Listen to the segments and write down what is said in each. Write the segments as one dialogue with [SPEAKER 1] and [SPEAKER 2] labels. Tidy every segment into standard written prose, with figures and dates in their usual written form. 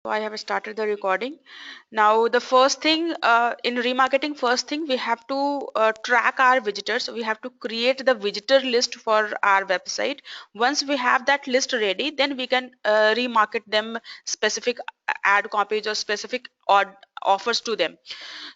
[SPEAKER 1] So I have started the recording. Now the first thing in remarketing, first thing we have to track our visitors. We have to create the visitor list for our website. Once we have that list ready, then we can remarket them specific ad copies or specific offers to them.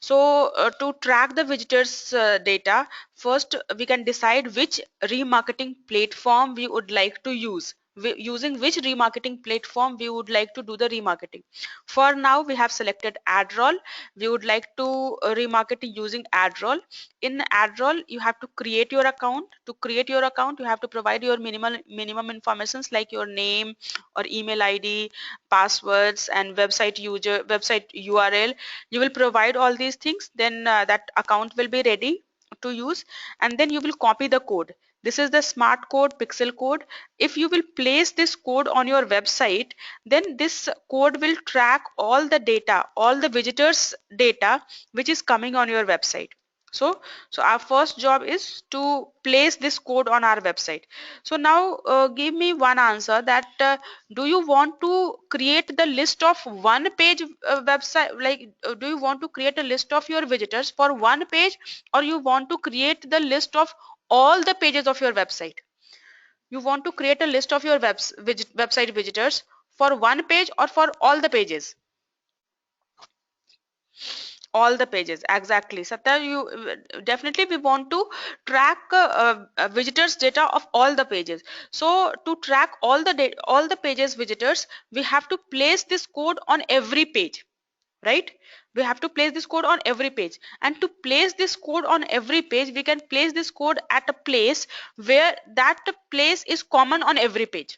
[SPEAKER 1] So to track the visitors data, first we can decide which remarketing platform we would like to use. Using which remarketing platform we would like to do the remarketing. For now we have selected AdRoll. We would like to remarket using AdRoll. In AdRoll you have to create your account. To create your account you have to provide your minimum informations like your name or email ID, passwords, and website URL. You will provide all these things, then that account will be ready to use, and then you will copy the code. This is the smart code, pixel code. If you will place this code on your website, then this code will track all the data, all the visitors data which is coming on your website. So our first job is to place this code on our website. So now give me one answer that do you want to create the list of one page website, like do you want to create a list of your visitors for one page, or you want to create the list of all the pages of your website? You want to create a list of your website visitors for one page or for all the pages? All the pages, exactly, Satya. You definitely we want to track visitors data of all the pages. So to track all the pages visitors, we have to place this code on every page, right? We have to place this code on every page, and to place this code on every page we can place this code at a place where that place is common on every page.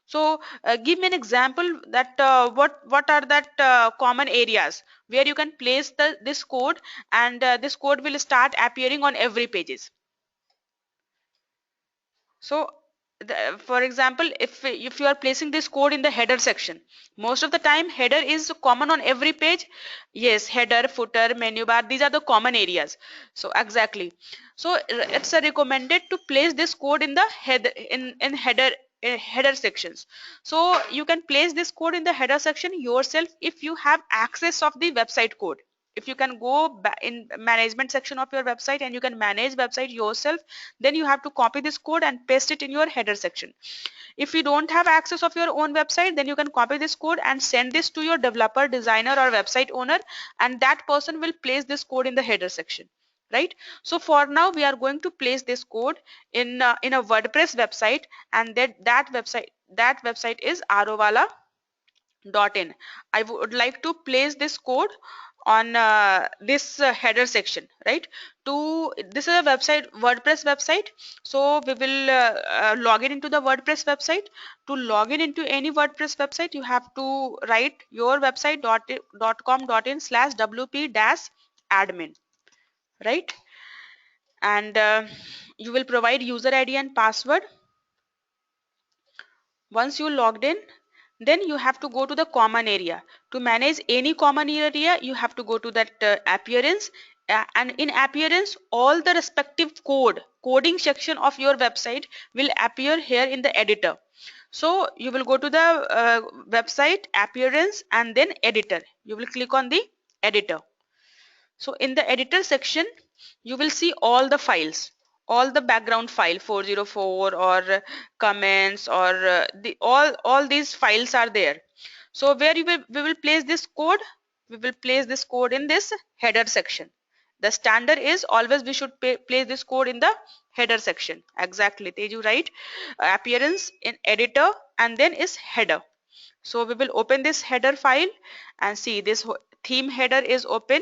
[SPEAKER 1] So give me an example that what are that common areas where you can place this code, and this code will start appearing on every pages. So for example, if you are placing this code in the header section, most of the time header is common on every page. Yes, header, footer, menu bar, these are the common areas. So exactly. So it's recommended to place this code in the header, in header sections. So you can place this code in the header section yourself if you have access of the website code. If you can go in management section of your website and you can manage website yourself, then you have to copy this code and paste it in your header section. If you don't have access of your own website, then you can copy this code and send this to your developer, designer, or website owner, and that person will place this code in the header section, right? So for now we are going to place this code in a WordPress website, and that website is arovala.in. I would like to place this code on this header section, right? To this is a website, WordPress website. So we will log in into the WordPress website. To log in into any WordPress website, you have to write your website.com.in/wp dash admin, right? And you will provide user ID and password. Once you logged in, then you have to go to the common area. To manage any common area, you have to go to that appearance, and in appearance all the respective coding section of your website will appear here in the editor. So you will go to the website appearance and then editor. You will click on the editor. So in the editor section you will see all the files, all the background file 404 or comments or all these files are there. So where we will place this code, we will place this code in this header section. The standard is always we should place this code in the header section. Exactly, Teju, right? Appearance in editor and then is header. So we will open this header file and see this theme header is open,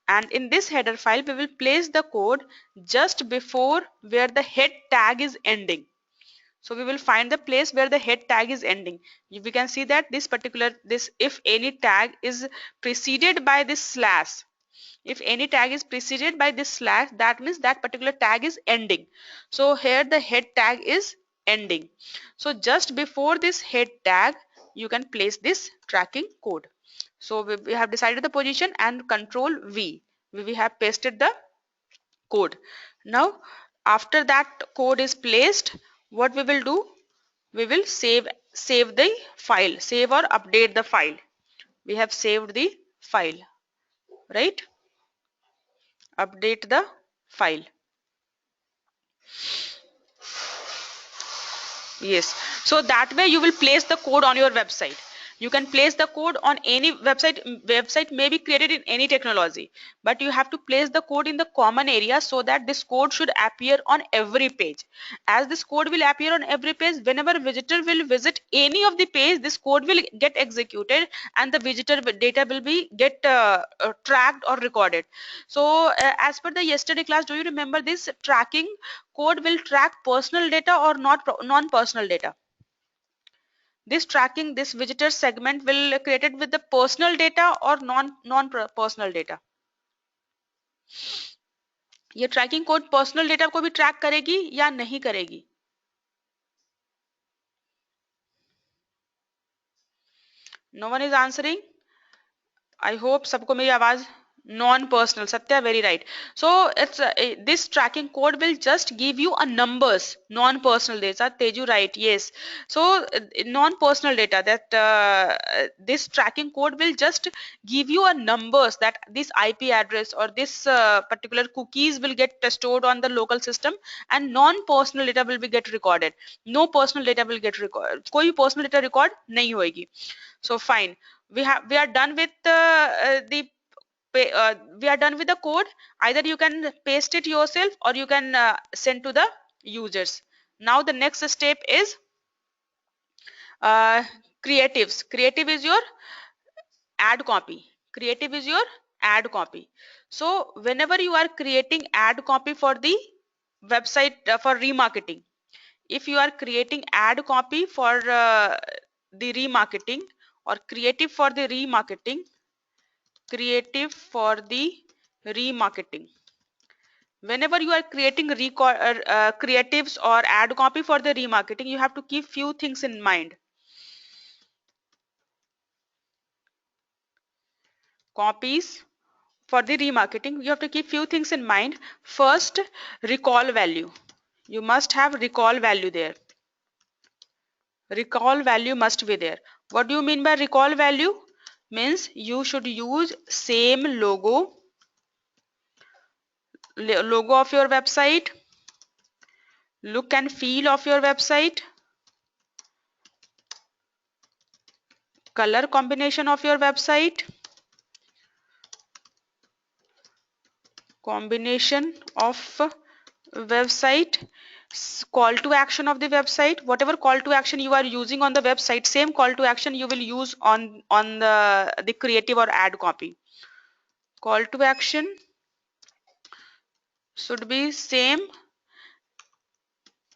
[SPEAKER 1] and in this header file we will place the code just before where the head tag is ending. So we will find the place where the head tag is ending. We can see that this if any tag is preceded by this slash, if any tag is preceded by this slash, that means that particular tag is ending. So here the head tag is ending. So just before this head tag you can place this tracking code. So we have decided the position and control V. We have pasted the code. Now after that code is placed, what we will do, we will save the file, save or update the file. We have saved the file, right? Update the file. Yes, so that way you will place the code on your website. You can place the code on any website. Website may be created in any technology, but you have to place the code in the common area so that this code should appear on every page. As this code will appear on every page, whenever visitor will visit any of the page, this code will get executed and the visitor data will be get tracked or recorded. So as per the yesterday class, do you remember this tracking code will track personal data or not non-personal data? This tracking, this visitor segment will created with the personal data or non personal data? ये tracking code personal data को भी track करेगी या नहीं करेगी? No one is answering. I hope सबको मेरी आवाज non-personal. Satya, very right. So it's this tracking code will just give you a numbers, non-personal data. Teju, right? Yes. So non-personal data, that this tracking code will just give you a numbers that this IP address or this particular cookies will get stored on the local system, and non-personal data will be get recorded. No personal data will get recorded. कोई personal data record नहीं होएगी. So fine. We are done with we are done with the code. Either you can paste it yourself or you can send to the users. Now the next step is creatives. Creative is your ad copy. Creative is your ad copy. So whenever you are creating ad copy for the website for remarketing, if you are creating ad copy for the remarketing or creative for the remarketing, creative for the remarketing, whenever you are creating creatives or ad copy for the remarketing, you have to keep few things in mind. Copies for the remarketing, you have to keep few things in mind. First, recall value. You must have recall value there. Recall value must be there. What do you mean by recall value? Means you should use same logo of your website, look and feel of your website, color combination of your website, combination of website, call to action of the website. Whatever call to action you are using on the website, same call to action you will use on the creative or ad copy. Call to action should be same,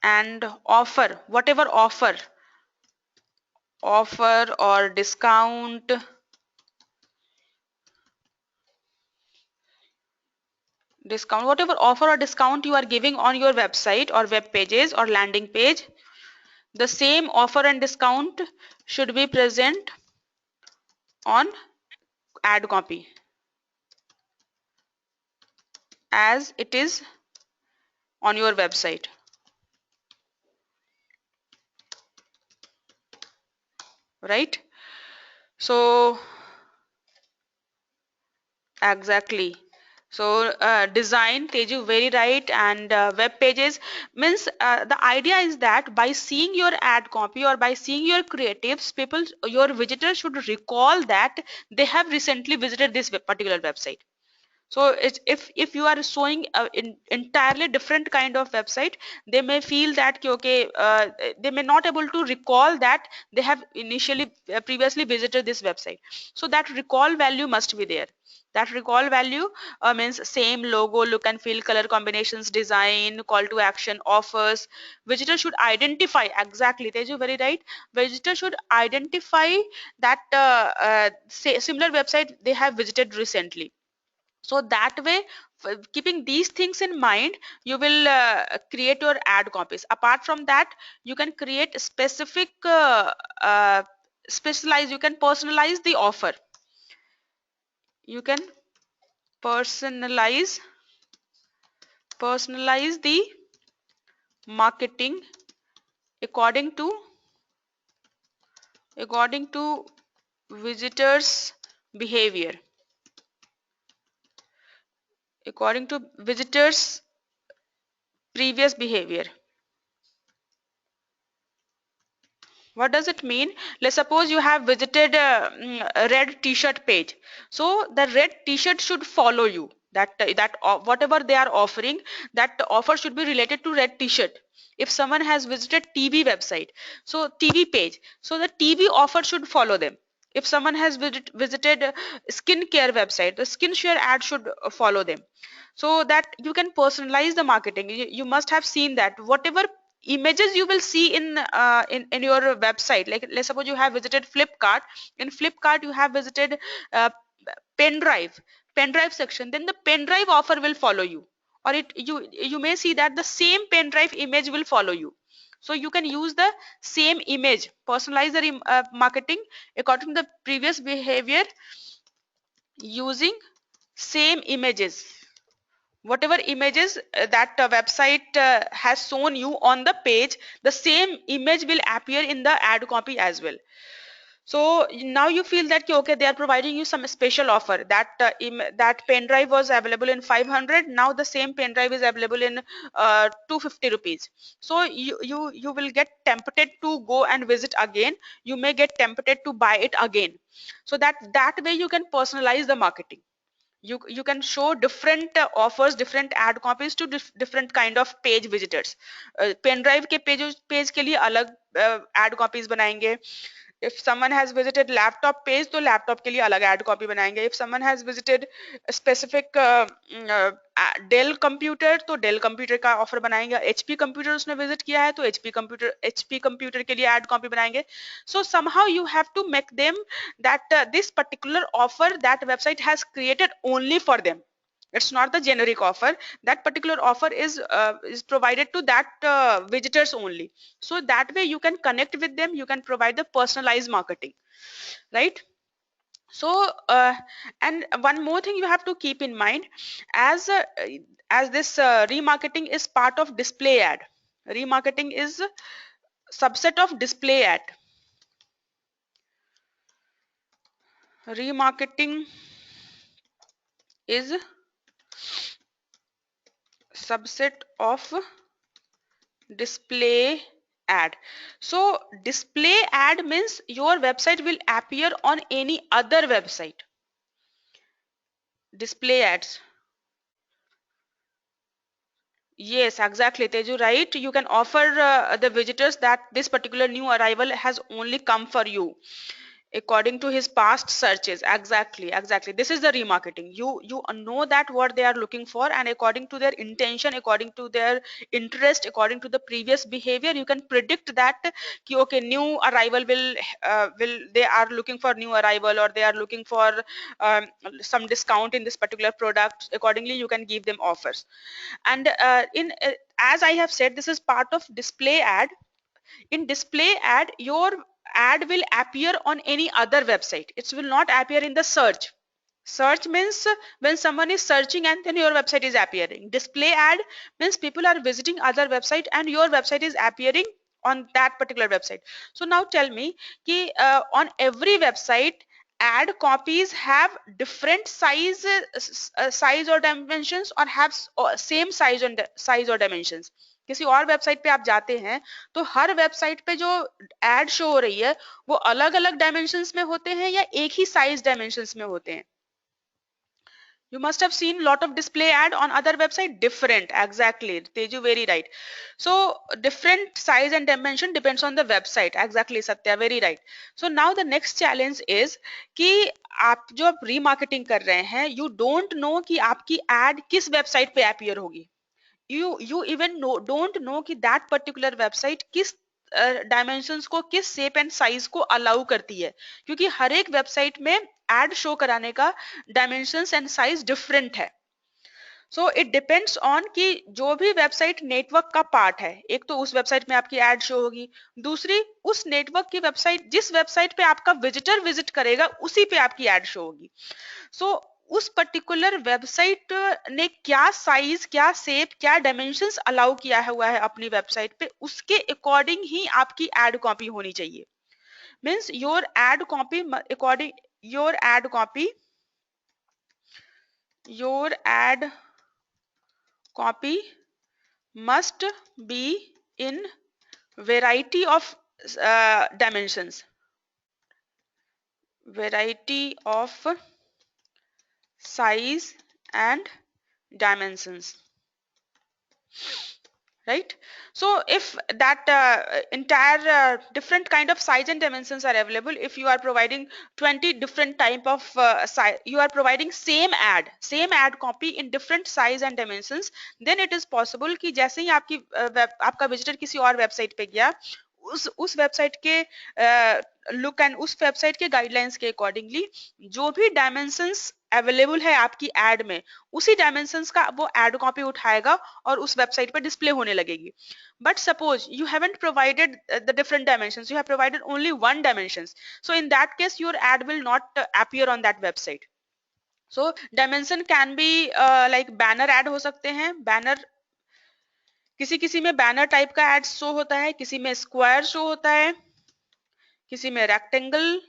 [SPEAKER 1] and offer, whatever offer or discount, whatever offer or discount you are giving on your website or web pages or landing page, the same offer and discount should be present on ad copy as it is on your website, right? So exactly. So design, Teju, very right, and web pages means the idea is that by seeing your ad copy or by seeing your creatives, people, your visitors should recall that they have recently visited this particular website. So it's, if you are showing entirely different kind of website, they may feel that okay, they may not able to recall that they have initially previously visited this website. So that recall value must be there. That recall value means same logo, look and feel, color combinations, design, call to action, offers. Visitor should identify, exactly, Teju, very right. Visitor should identify that say similar website they have visited recently. So that way, keeping these things in mind, you will create your ad copies. Apart from that, you can create specific specialize, you can personalize the offer, you can personalize the marketing according to visitors behavior, according to visitors previous behavior. What does it mean? Let's suppose you have visited a red t-shirt page. So the red t-shirt should follow you. That whatever they are offering, that offer should be related to red t-shirt. If someone has visited TV website, so TV page, so the TV offer should follow them. If someone has visited skincare website, the skincare ad should follow them. So that you can personalize the marketing. You must have seen that whatever images you will see in your website, like let's suppose you have visited Flipkart. In Flipkart you have visited uh, pen drive section, then the pen drive offer will follow you, or you may see that the same pen drive image will follow you. So you can use the same image, personalize the marketing according to the previous behavior using same images. Whatever images that website has shown you on the page, the same image will appear in the ad copy as well. So now you feel that okay, they are providing you some special offer, that that pen drive was available in 500, now the same pen drive is available in 250 rupees. So you will get tempted to go and visit again, you may get tempted to buy it again. So that way you can personalize the marketing. You can show different offers, different ad copies to different kind of page visitors. Pen drive के page के लिए अलग ad copies बनाएंगे. If someone has visited laptop page, तो laptop के लिए अलग ad copy बनाएंगे. If someone has visited a specific Dell computer, तो Dell computer का offer बनाएंगे. HP computer उसने visit किया है, तो HP computer के लिए ad copy बनाएंगे. So somehow you have to make them that this particular offer that website has created only for them. It's not the generic offer. That particular offer is provided to that visitors only. So that way you can connect with them, you can provide the personalized marketing, right? So and one more thing you have to keep in mind, as this remarketing is part of display ad. Remarketing is subset of display ad. Remarketing is subset of display ad. So display ad means your website will appear on any other website. Display ads. Yes, exactly, Teju, right? You can offer the visitors that this particular new arrival has only come for you according to his past searches. Exactly, this is the remarketing. You know that what they are looking for, and according to their intention, according to their interest, according to the previous behavior, you can predict that ki, okay, new arrival will they are looking for new arrival, or they are looking for some discount in this particular product. Accordingly you can give them offers. And as I have said, this is part of display ad. In display ad, your ad will appear on any other website. It will not appear in the search. Search means when someone is searching and then your website is appearing. Display ad means people are visiting other website and your website is appearing on that particular website. So now tell me ki, on every website ad copies have different size or dimensions, or have same size or dimensions. किसी और website पे आप जाते हैं तो हर website पे जो add show हो रही है वो अलग अलग डायमेंशंस में होते हैं या एक ही साइज डायमेंशंस में होते हैं. You must have seen lot of display ad on other website. Different, exactly, Teju, very right. So different size and dimension depends on the website. Exactly, Satya, very right. So now the next challenge is कि आप जो आप remarketing कर रहे हैं, you don't know कि आपकी ad किस website पे appear होगी. You even don't know कि that particular website किस डायमेंशंस को, किस शेप एंड साइज को अलाउ करती है, क्योंकि हर एक वेबसाइट में एड शो कराने का डायमेंशंस एंड साइज डिफरेंट है. सो इट डिपेंड्स ऑन कि जो भी वेबसाइट नेटवर्क का पार्ट है, एक तो उस वेबसाइट में आपकी एड शो होगी, दूसरी उस नेटवर्क की वेबसाइट, जिस वेबसाइट पे आपका विजिटर विजिट करेगा उसी पे आपकी एड शो होगी. सो उस पर्टिकुलर वेबसाइट ने क्या साइज, क्या शेप, क्या डायमेंशंस अलाउ किया हुआ है अपनी वेबसाइट पे, उसके अकॉर्डिंग ही आपकी एड कॉपी होनी चाहिए. Means your ad copy according your ad copy must be in variety of variety of size and dimensions, right? So if that entire different kind of size and dimensions are available, if you are providing 20 different type of size, you are providing same ad copy in different size and dimensions, then it is possible कि जैसे ही आपका visitor किसी और website पे गया, उस website के look and उस वेबसाइट के गाइडलाइंस के अकॉर्डिंगली जो भी डायमेंशंस अवेलेबल है आपकी एड में, उसी डायमेंशंस का वो एड कॉपी उठाएगा और उस वेबसाइट पर डिस्प्ले होने लगेगी. But suppose you haven't provided the different dimensions, you have provided only one dimensions, so in that case your add will not appear on that website. So dimension can be like banner add हो सकते हैं. Banner किसी किसी में banner type का add show होता है, किसी में स्क्वायर शो होता है, किसी में रेक्टेंगल,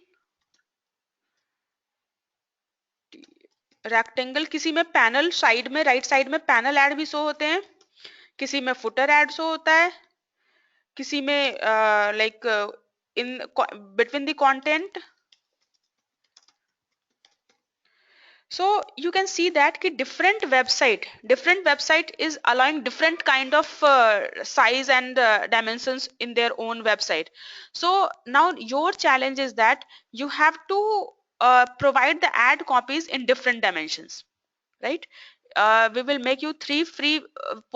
[SPEAKER 1] किसी में पैनल साइड में राइट साइड में पैनल ऐड भी शो होते हैं, किसी में फुटर ऐड शो होता है, किसी में like in between the content. So you can see that ki different website is allowing different kind of size and dimensions in their own website. So now your challenge is that you have to provide the ad copies in different dimensions, right? We will make you 3 free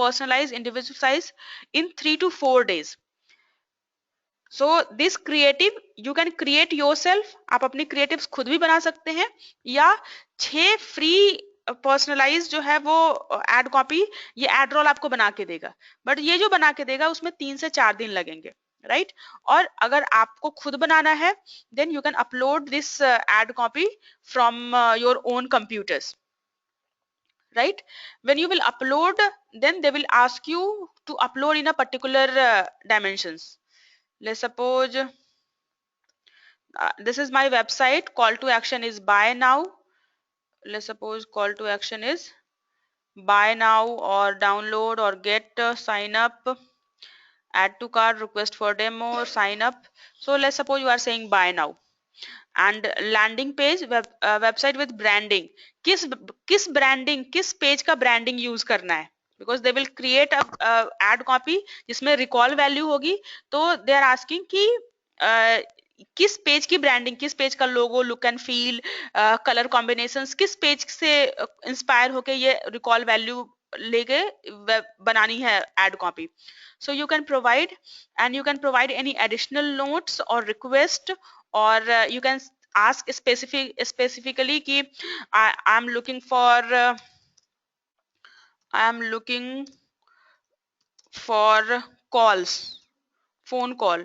[SPEAKER 1] personalized individual size in 3 to 4 days. So this creative you can create yourself, आप अपनी creatives खुद भी बना सकते हैं, या 6 free personalise जो है वो एड कॉपी ये एड रोल आपको बना के देगा. बट ये जो बना के देगा उसमें 3 से 4 दिन लगेंगे, राइट? और अगर आपको खुद बनाना है then you can upload this ad copy from your own computers, right? When you will upload, then they will ask you to upload in a particular dimensions. Let's suppose this is my website, call to action is buy now. Let's suppose call to action is buy now or download or get sign up, add to cart, request for demo, sign up. So let's suppose you are saying buy now. And landing page website with branding, किस branding किस page का branding use करना है, because they will create a ad copy जिसमें recall value होगी. तो they are asking कि किस पेज की ब्रांडिंग, किस पेज का logo, look and feel, colour combinations किस पेज से इंस्पायर होके ये रिकॉल वैल्यू लेके बनानी है ad copy. So you can provide, and you can provide any additional notes or request, or you can ask specifically ki I am looking for calls, phone call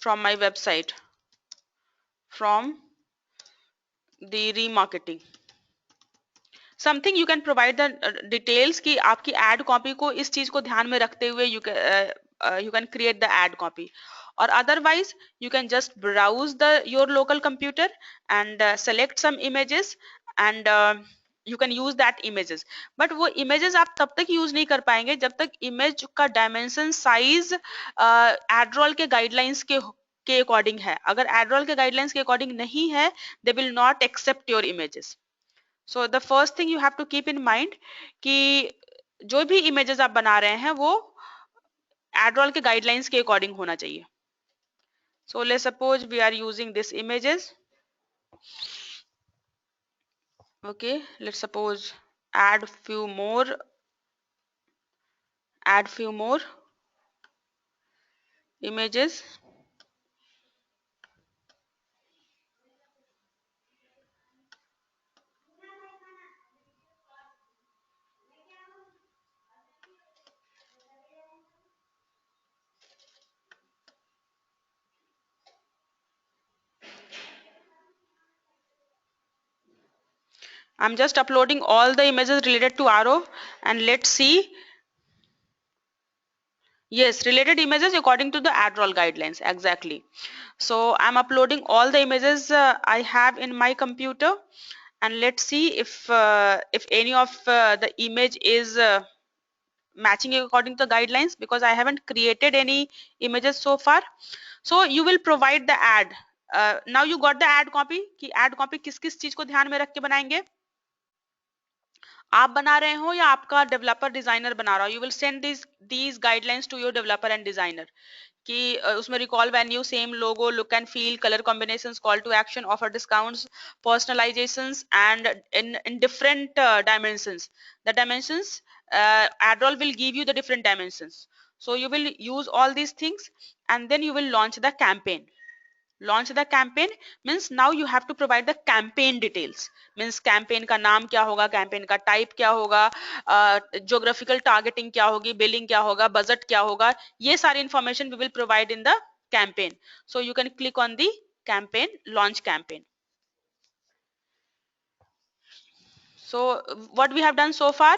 [SPEAKER 1] from my website, from the remarketing. Something you can provide the details कि आपकी ad copy को इस चीज को ध्यान में रखते हुए you can create the ad copy. और otherwise you can just browse the your local computer and select some images and you can use that images. But वो इमेजेस आप तब तक यूज नहीं कर पाएंगे जब तक इमेज का डायमेंशन साइज एडरोल के गाइडलाइंस के अकॉर्डिंग है. अगर एडरोल के गाइडलाइंस के अकॉर्डिंग नहीं है, they will not accept your images. So the first thing you have to keep in mind कि जो भी images आप बना रहे हैं वो AdRoll के guidelines के according होना चाहिए. So let's suppose we are using this images. Okay, let's suppose add few more images. I'm just uploading all the images related to RO and let's see Yes, related images according to the AdRoll guidelines. Exactly. So I'm uploading all the images I have in my computer, and let's see if any of the image is matching according to the guidelines, because I haven't created any images so far. So you will provide the ad. Now you got the ad copy कि ad copy किस किस चीज को ध्यान में रख के बनाएंगे, आप बना रहे हो या आपका डेवलपर डिजाइनर बना रहा हो. You will send these guidelines to your developer and designer कि उसमें recall value, same logo, look and feel, colour combinations, call to action, offer discounts, personalizations, and in different dimensions. The dimensions, AdRoll will give you the different dimensions. So you will use all these things, and then you will launch the campaign. Launch the campaign means now you have to provide the campaign details. Means campaign का नाम क्या होगा, campaign का type क्या होगा, geographical targeting क्या होगी, billing क्या होगा, budget क्या होगा, ये सारी information we will provide in the campaign. So you can click on the campaign, launch campaign. So what we have done so far,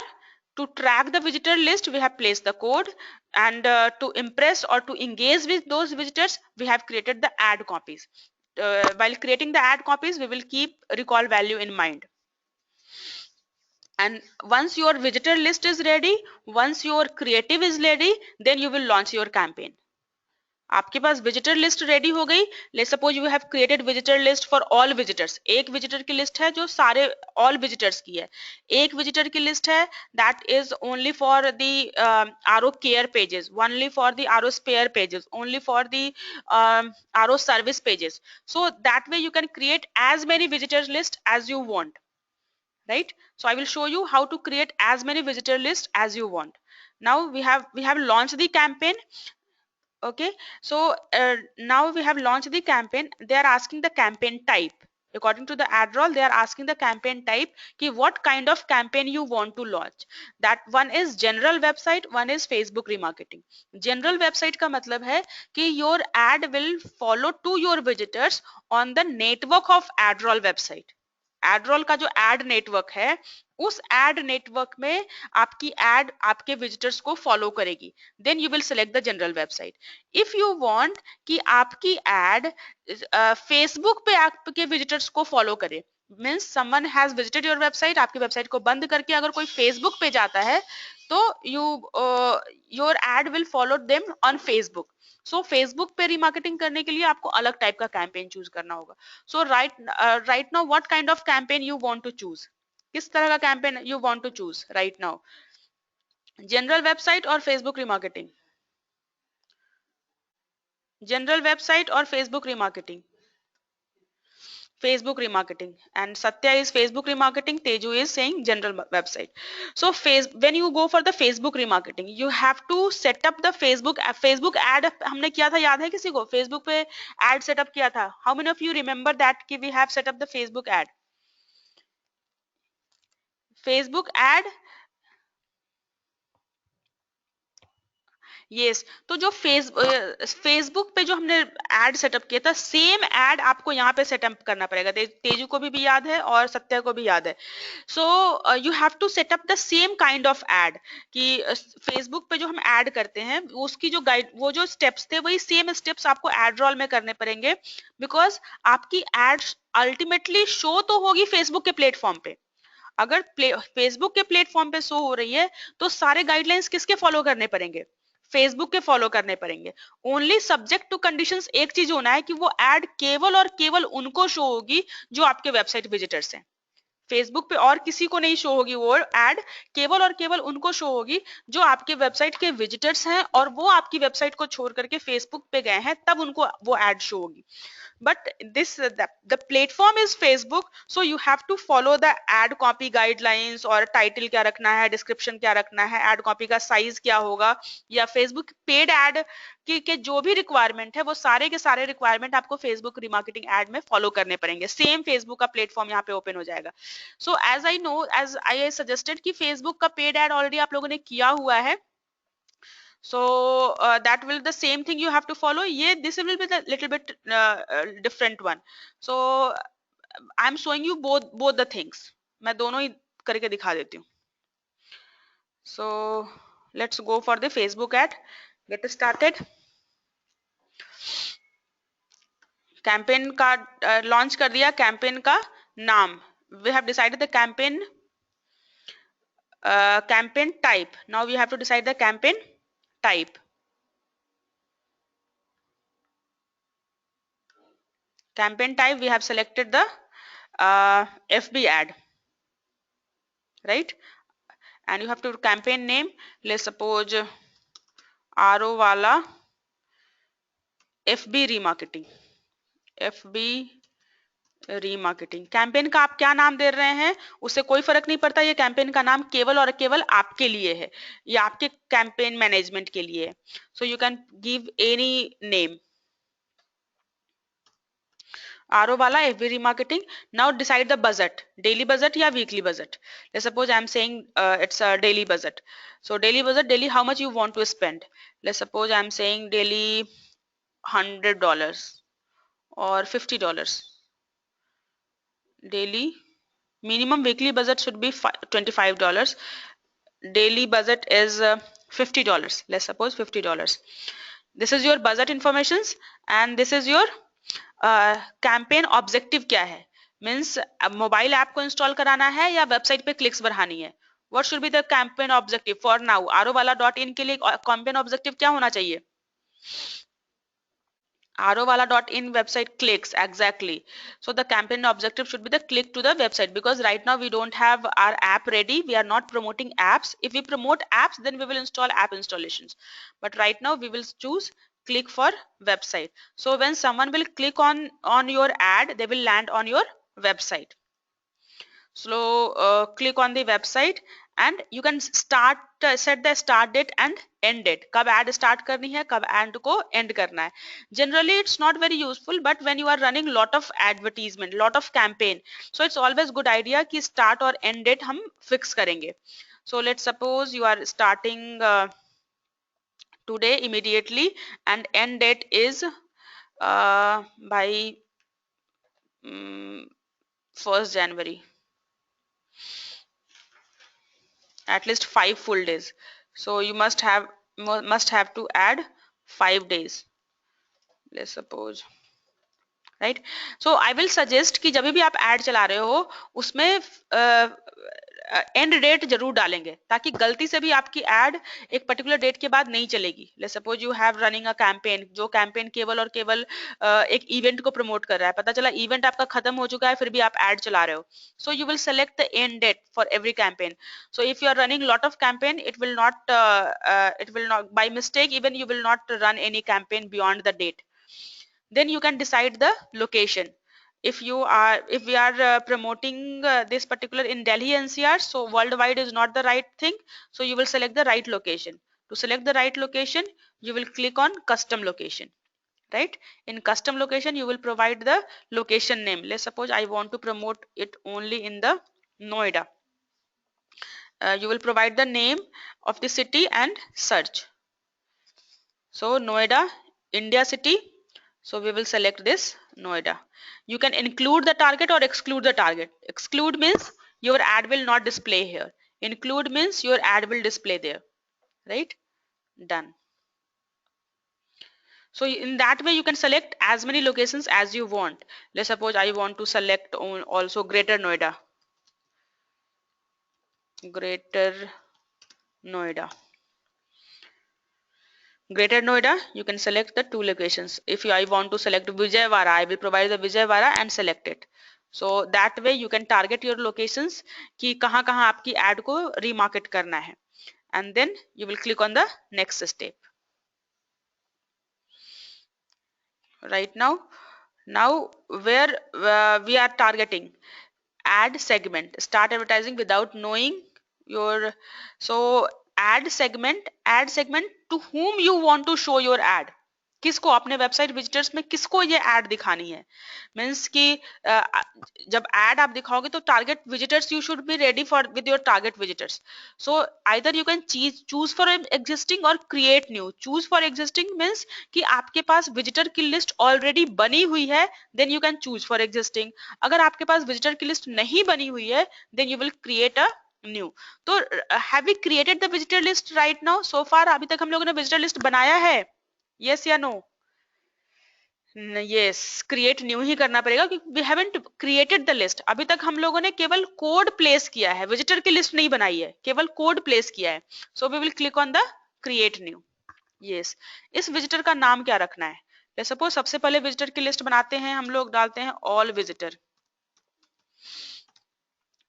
[SPEAKER 1] to track the visitor list, we have placed the code, and to impress or to engage with those visitors, we have created the ad copies. While creating the ad copies, we will keep recall value in mind. And once your visitor list is ready, once your creative is ready, then you will launch your campaign. आपके पास visitor list ready हो गई. Let's suppose you have created visitor list for all visitors. एक visitor की list है जो सारे all visitors की है. एक विजिटर की लिस्ट है that is only for the RO care pages, only for the RO spare pages, only for the RO service pages. So that way you can create as many visitors list as you want, right? So I will show you how to create as many visitor lists as you want. Now we have launched the campaign. Okay, so now we have launched the campaign. They are asking the campaign type. According to the AdRoll, they are asking the campaign type ki what kind of campaign you want to launch. That one is general website, one is Facebook remarketing. General website का मतलब है कि your ad will follow to your visitors on the network of AdRoll website. AdRoll का जो ad network है, उस ad network में आपकी ad आपके visitors को follow करेगी. Then you will select the general website. If you want कि आपकी ad Facebook पे आपके visitors को follow करे, means someone has visited your website, आपकी website को बंद करके अगर कोई Facebook पे जाता है, तो your ad will follow them on Facebook. So Facebook पे रिमार्केटिंग करने के लिए आपको अलग टाइप का कैंपेन चूज करना होगा. So right now what kind of campaign you want to choose, किस तरह का campaign you want to choose right now, general website और फेसबुक रिमार्केटिंग, जनरल वेबसाइट और Facebook remarketing, Facebook remarketing, and Satya is Facebook remarketing, Teju is saying general website. So when you go for the Facebook remarketing, you have to set up the Facebook ad. हमने किया था, याद है किसी को Facebook पे ad set up किया था? How many of you remember that कि we have set up the Facebook ad? Facebook ad. Yes, तो जो फेसबुक पे जो हमने एड सेटअप किया था, सेम एड आपको यहाँ पे सेटअप करना पड़ेगा. तेजू को भी याद है और सत्या को भी याद है. So you have to setup the same kind of ad कि फेसबुक पे जो हम ऐड करते हैं उसकी जो गाइड, वो जो स्टेप्स थे वही सेम स्टेप्स आपको एडरॉल में करने पड़ेंगे, बिकॉज आपकी एड अल्टीमेटली शो तो होगी फेसबुक के प्लेटफॉर्म पे. अगर फेसबुक के प्लेटफॉर्म पे शो हो रही है तो सारे गाइडलाइंस किसके फॉलो करने पड़ेंगे? फेसबुक के फॉलो करने पड़ेंगे. ओनली सब्जेक्ट टू कंडीशंस एक चीज होना है कि वो एड केवल और केवल उनको शो होगी जो आपके वेबसाइट विजिटर्स हैं. फेसबुक पे और किसी को नहीं शो होगी वो एड, केवल और केवल उनको शो होगी जो आपके वेबसाइट के विजिटर्स हैं और वो आपकी वेबसाइट को छोड़ करके फेसबुक पे गए हैं, तब उनको वो एड शो होगी. But the platform is Facebook, so you have to follow the ad copy guidelines, और title क्या रखना है, description क्या रखना है, ad copy का size क्या होगा, या Facebook paid ad के जो भी रिक्वायरमेंट है वो सारे के सारे रिक्वायरमेंट आपको फेसबुक रिमार्केटिंग एड में फॉलो करने पड़ेंगे. सेम फेसबुक का प्लेटफॉर्म यहाँ पे ओपन हो जाएगा. So as I know, as I suggested कि फेसबुक का पेड एड ऑलरेडी आप लोगों ने किया हुआ है, so that will the same thing you have to follow. Yeah, this will be the little bit different one. So I'm showing you both the things. मैं दोनों ही करके दिखा देती हूँ. So let's go for the Facebook ad. Get started. Campaign का launch कर दिया। Campaign का name, we have decided the campaign campaign type. Now we have to decide the campaign type. Campaign type, we have selected the FB ad, right? And you have to campaign name, let's suppose RO wala FB remarketing, FB remarketing. Campaign का आप क्या नाम दे रहे हैं उससे कोई फर्क नहीं पड़ता, ये कैंपेन का नाम केवल और केवल आपके लिए है, ये आपके कैंपेन मैनेजमेंट के लिए है। So you can give any name. RO वाला FB remarketing. Now decide the budget, daily budget या weekly budget. Let's suppose I'm saying it's a daily budget. So daily budget, daily how much you want to spend. Let's suppose I'm saying daily $100 or $50. Daily minimum weekly budget should be $25. Daily budget is $50. Let's suppose $50. This is your budget informations and this is your campaign objective क्या है, means mobile app को install कराना है या website पे clicks बढ़ानी है। What should be the campaign objective for now. RO वाला .in के लिए कैंपेन ऑब्जेक्टिव क्या होना चाहिए। RO wala .in website clicks, exactly. So the campaign objective should be the click to the website, because right now we don't have our app ready, we are not promoting apps. If we promote apps then we will install app installations, but right now we will choose click for website. So when someone will click on your ad, they will land on your website. So click on the website and you can start set the start date and end date, कब ad start करनी है, कब ad को end करना है. Generally it's not very useful, but when you are running lot of advertisement, lot of campaign, so it's always good idea कि start और end date हम fix करेंगे. So let's suppose you are starting today immediately and end date is by 1st January. At least 5 full days, so you must have to add 5 days, let's suppose, right? So I will suggest कि जब भी आप add चला रहे हो उसमें and date जरूर डालेंगे, ताकि गलती से भी आपकी ऐड एक पर्टिकुलर डेट के बाद नहीं चलेगी। Let's suppose you have running a campaign, जो कैंपेन केवल और केवल एक इवेंट को प्रमोट कर रहा है, पता चला इवेंट आपका खत्म हो चुका है फिर भी आप ऐड चला रहे हो, so you will select the end date for every campaign. So if you are running lot of campaign, it will not by mistake even you will not run any campaign beyond the date. Then you can decide the location. If we are promoting this particular in Delhi NCR, so worldwide is not the right thing, so you will select the right location. To select the right location, you will click on custom location, right? In custom location you will provide the location name. Let's suppose I want to promote it only in the Noida. You will provide the name of the city and search. So Noida, India city, so we will select this Noida. You can include the target or exclude the target. Exclude means your ad will not display here. Include means your ad will display there, right? Done. So in that way you can select as many locations as you want. Let's suppose I want to select also Greater Noida. Greater Noida. Greater Noida, you can select the 2 locations. If I want to select Vijayawada, I will provide the Vijayawada and select it. So that way you can target your locations कि कहाँ कहाँ आपकी ad को remarket करना है, and then you will click on the next step. Right now where we are targeting ad segment, start advertising without knowing your, so ad segment to whom you want to show your ad. किसको, अपने website visitors में किसको ये add दिखानी है, means कि जब add आप दिखाओगे तो target visitors you should be ready for with your target visitors. So either you can choose for existing or create new. Choose for existing means कि आपके पास विजिटर की लिस्ट ऑलरेडी बनी हुई है, then you can choose for existing. अगर आपके पास विजिटर की लिस्ट नहीं बनी हुई है, then you will create a new. तो have we created the visitor list right now? So far अभी तक हम लोगों ने विजिटर लिस्ट बनाया है? यस या नो? यस, क्रिएट न्यू ही करना पड़ेगा क्योंकि we haven't created the list. अभी तक हम लोगों ने केवल कोड प्लेस किया है, विजिटर की लिस्ट नहीं बनाई है, केवल कोड प्लेस किया है। So we will click on the create new. Yes, इस विजिटर का नाम क्या रखना है? सपोज सबसे पहले विजिटर की लिस्ट बनाते हैं हम लोग, डालते हैं all visitor.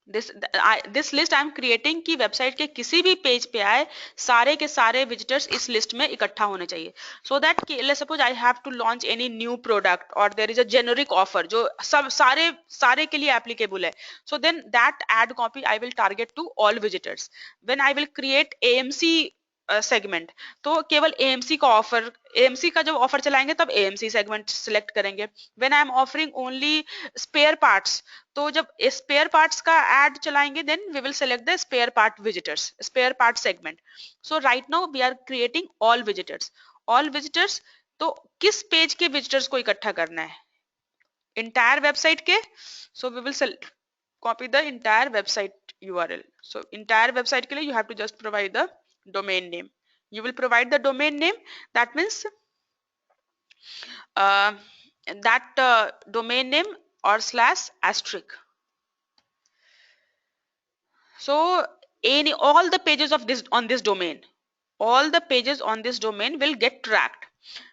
[SPEAKER 1] This list I am creating की वेबसाइट के किसी भी पेज पे आए सारे के सारे विजिटर्स इस लिस्ट में इकट्ठा होने चाहिए। So that let's suppose I have to launch any new product और there is a generic offer जो सब सारे सारे के लिए एप्लीकेबल है। So then that ad copy I will target to all visitors. When I will create AMC segment, तो केवल एएमसी का ऑफर, एएमसी का जब ऑफर चलाएंगे तब एएमसी सेगमेंट सिलेक्ट करेंगे। When I am offering only spare parts, तो जब स्पेयर पार्ट्स का एड चलाएंगे then we will select the spare part visitors, spare part segment. So right now we are creating all visitors. All visitors, तो किस page के visitors को इकट्ठा करना है? इंटायर वेबसाइट के। So we will copy the entire website URL. So entire website के लिए you have to just provide the domain name. You will provide the domain name. That means uh, that domain name or slash asterisk. So any all the pages of this on this domain, all the pages on this domain will get tracked.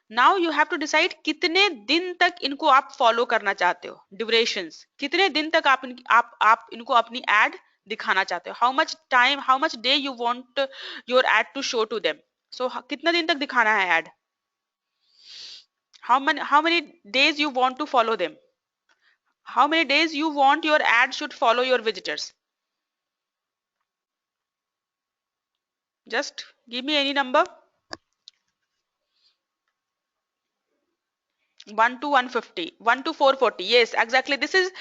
[SPEAKER 1] Now you have to decide कितने दिन तक इनको आप follow करना चाहते हो, durations कितने दिन तक आप इनको अपनी एड दिखाना चाहते हो, how much time, how much day you want your ad to show to them. So कितना दिन तक दिखाना है ad, how many days you want to follow them, how many days you want your ad should follow your visitors. Just give me any number. 1 to 150, 1 to 440. Yes, exactly, this is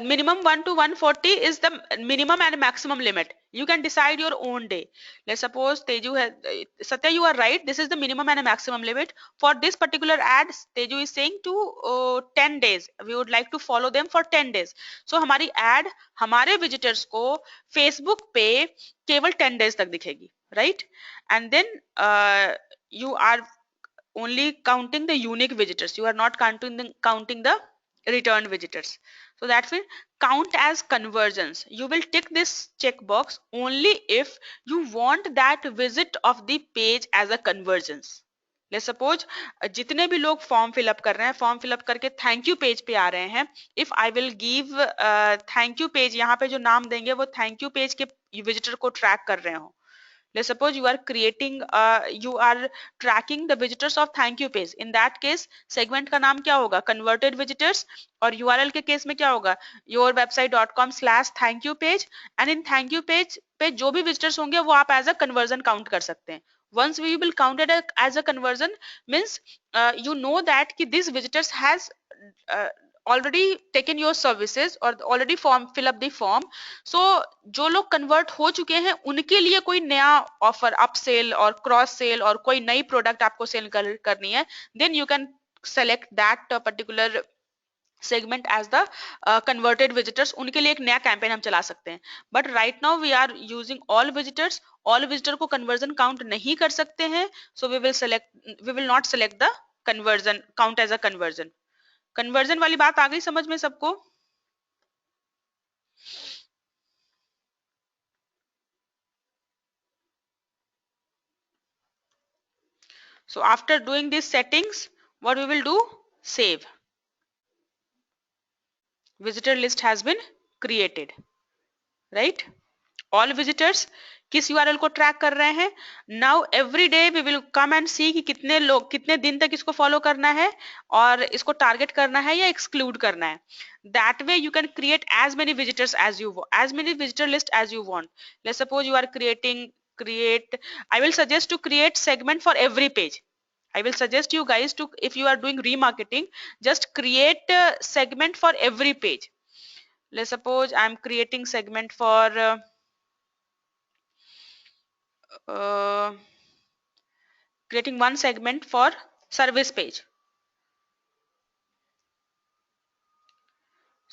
[SPEAKER 1] minimum. 1 to 140 is the minimum and maximum limit. You can decide your own day. Let's suppose Teju has Satya, you are right, this is the minimum and a maximum limit. For this particular ad Teju is saying to 10 days, we would like to follow them for 10 days. So हमारी ad हमारे visitors को Facebook पे केवल 10 days तक दिखेगी, right? And then you are only counting the unique visitors, you are not counting the returned visitors. So that will count as conversions. You will tick this checkbox only if you want that visit of the page as a conversions. Let's suppose जितने भी लोग form fill up कर रहे हैं, form fill up करके thank you page पे आ रहे हैं, if I will give thank you page, यहाँ पे जो नाम देंगे वो थैंक यू पेज के विजिटर को ट्रैक कर रहे हो। Let's suppose you are creating you are tracking the visitors of thank you page. In that case segment का नाम क्या होगा? Converted visitors. और URL के केस में क्या होगा? yourwebsite.com/thankyou page. and in thank you page पे जो भी visitors होंगे वो आप as a conversion count कर सकते हैं. Once we will count it as a conversion means you know that कि this visitors has already taken your services or already form fill up the form. So जो लोग convert हो चुके हैं उनके लिए कोई नया offer, upsell और cross sell और कोई नई product आपको sell करनी है, then you can select that particular segment as the converted visitors. उनके लिए एक नया campaign हम चला सकते हैं. But right now we are using all visitors. all visitor को conversion count नहीं कर सकते हैं. So we will not select the conversion count as a conversion. Conversion वाली बात आ गई समझ में सबको? So after doing these settings, what we will do? Save. Visitor list has been created, right? All visitors किस URL को track कर रहे हैं? Now every day we will come and see कि कितने लोग कितने दिन तक इसको फॉलो करना है और इसको टारगेट करना है या एक्सक्लूड करना है. That way you can create as many visitors as you want, as many visitor list as you want. Let's suppose you are create. I will suggest to create segment for every page. I will suggest you guys to, if you are doing remarketing, just create a segment for every page. Let's suppose I am creating segment for creating one segment for service page.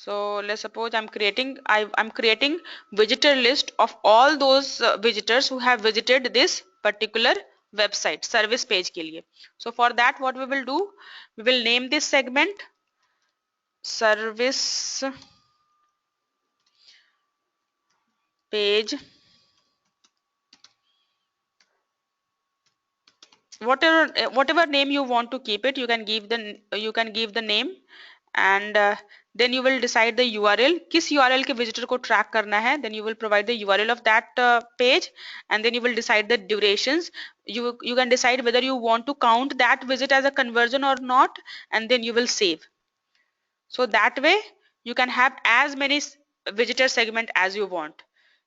[SPEAKER 1] So let's suppose I'm creating visitor list of all those visitors who have visited this particular website service page के लिए. So for that what we will do, we will name this segment service page, whatever name you want to keep it, you can give the name, and then you will decide the URL, किस URL के visitor को track करना है, then you will provide the URL of that page, and then you will decide the durations. You can decide whether you want to count that visit as a conversion or not, and then you will save. So that way you can have as many visitor segment as you want.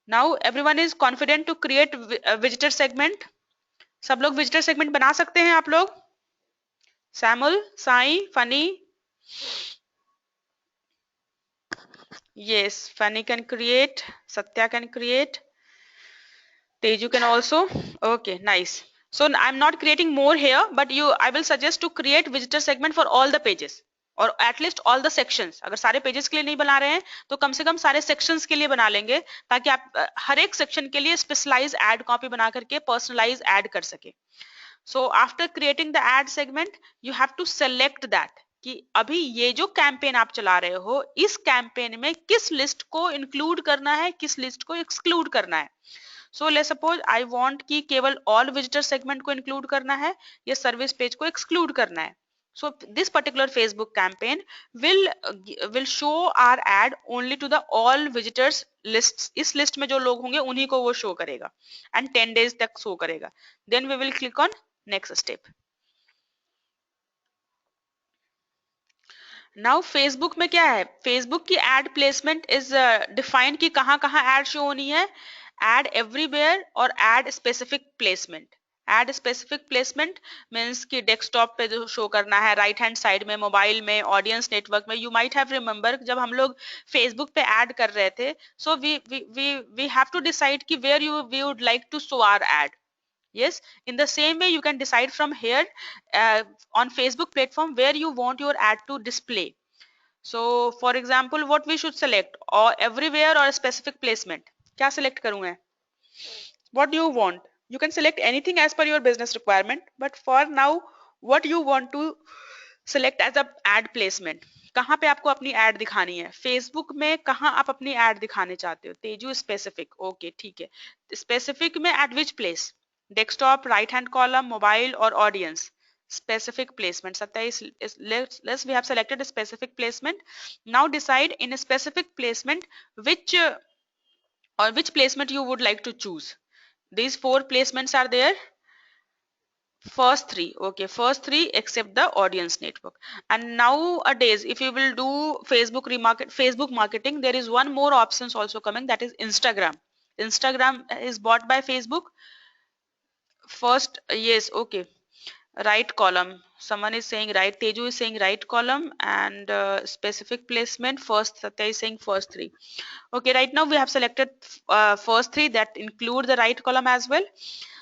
[SPEAKER 1] Now everyone is confident to create a visitor segment. सब लोग visitor segment बना सकते हैं आप लोग? Samuel, Sai, funny? Yes, Fanny can create, Satya can create, Teju can also. Okay, nice. So I'm not creating more here, but I will suggest to create visitor segment for all the pages or at least all the sections. अगर सारे pages के लिए नहीं बना रहे हैं तो कम से कम सारे sections के लिए बना लेंगे, ताकि आप हर एक section के लिए specialized ad copy बना करके personalized ad कर सके. So after creating the ad segment, you have to select that कि अभी ये जो कैंपेन आप चला रहे हो, इस कैंपेन में किस लिस्ट को इंक्लूड करना है, किस लिस्ट को एक्सक्लूड करना है. So let's suppose I want कि केवल all visitor segment को इंक्लूड करना है या सर्विस पेज को एक्सक्लूड करना है. So this particular Facebook campaign will show our ad only to the all visitors lists. इस लिस्ट में जो लोग होंगे उन्हीं को वो शो करेगा and 10 days तक शो करेगा. Then we will click on next step. Now Facebook में क्या है? Facebook की ad placement is defined कि कहाँ कहाँ ad शो होनी है. Ad everywhere और ad specific placement. Ad specific placement means कि desktop पे जो शो करना है, right hand side में, मोबाइल में, audience network में. You might have remember जब हम लोग Facebook पे ad कर रहे थे, so we have to decide कि where we would like to show our ad. Yes, in the same way you can decide from here on Facebook platform where you want your ad to display. So for example, what we should select, or everywhere or a specific placement. क्या select करूँ मैं? What do you want? You can select anything as per your business requirement, but for now what you want to select as a ad placement. कहाँ पे आपको अपनी ad दिखानी है? Facebook में कहाँ आप अपनी ad दिखाने चाहते हो? तेजू specific. Okay, ठीक है. Specific में at which place? Desktop, right hand column, mobile or audience. Specific placement. Satya let's we have selected a specific placement. Now decide in a specific placement which placement you would like to choose. These 4 placements are there. First 3, okay, first 3 except the audience network. And nowadays if you will do Facebook marketing, there is one more options also coming, that is Instagram. Instagram is bought by Facebook. First, yes, okay, right column, someone is saying right, Teju is saying right column, and specific placement first, Satya is saying first 3. Okay, right now we have selected first 3, that include the right column as well.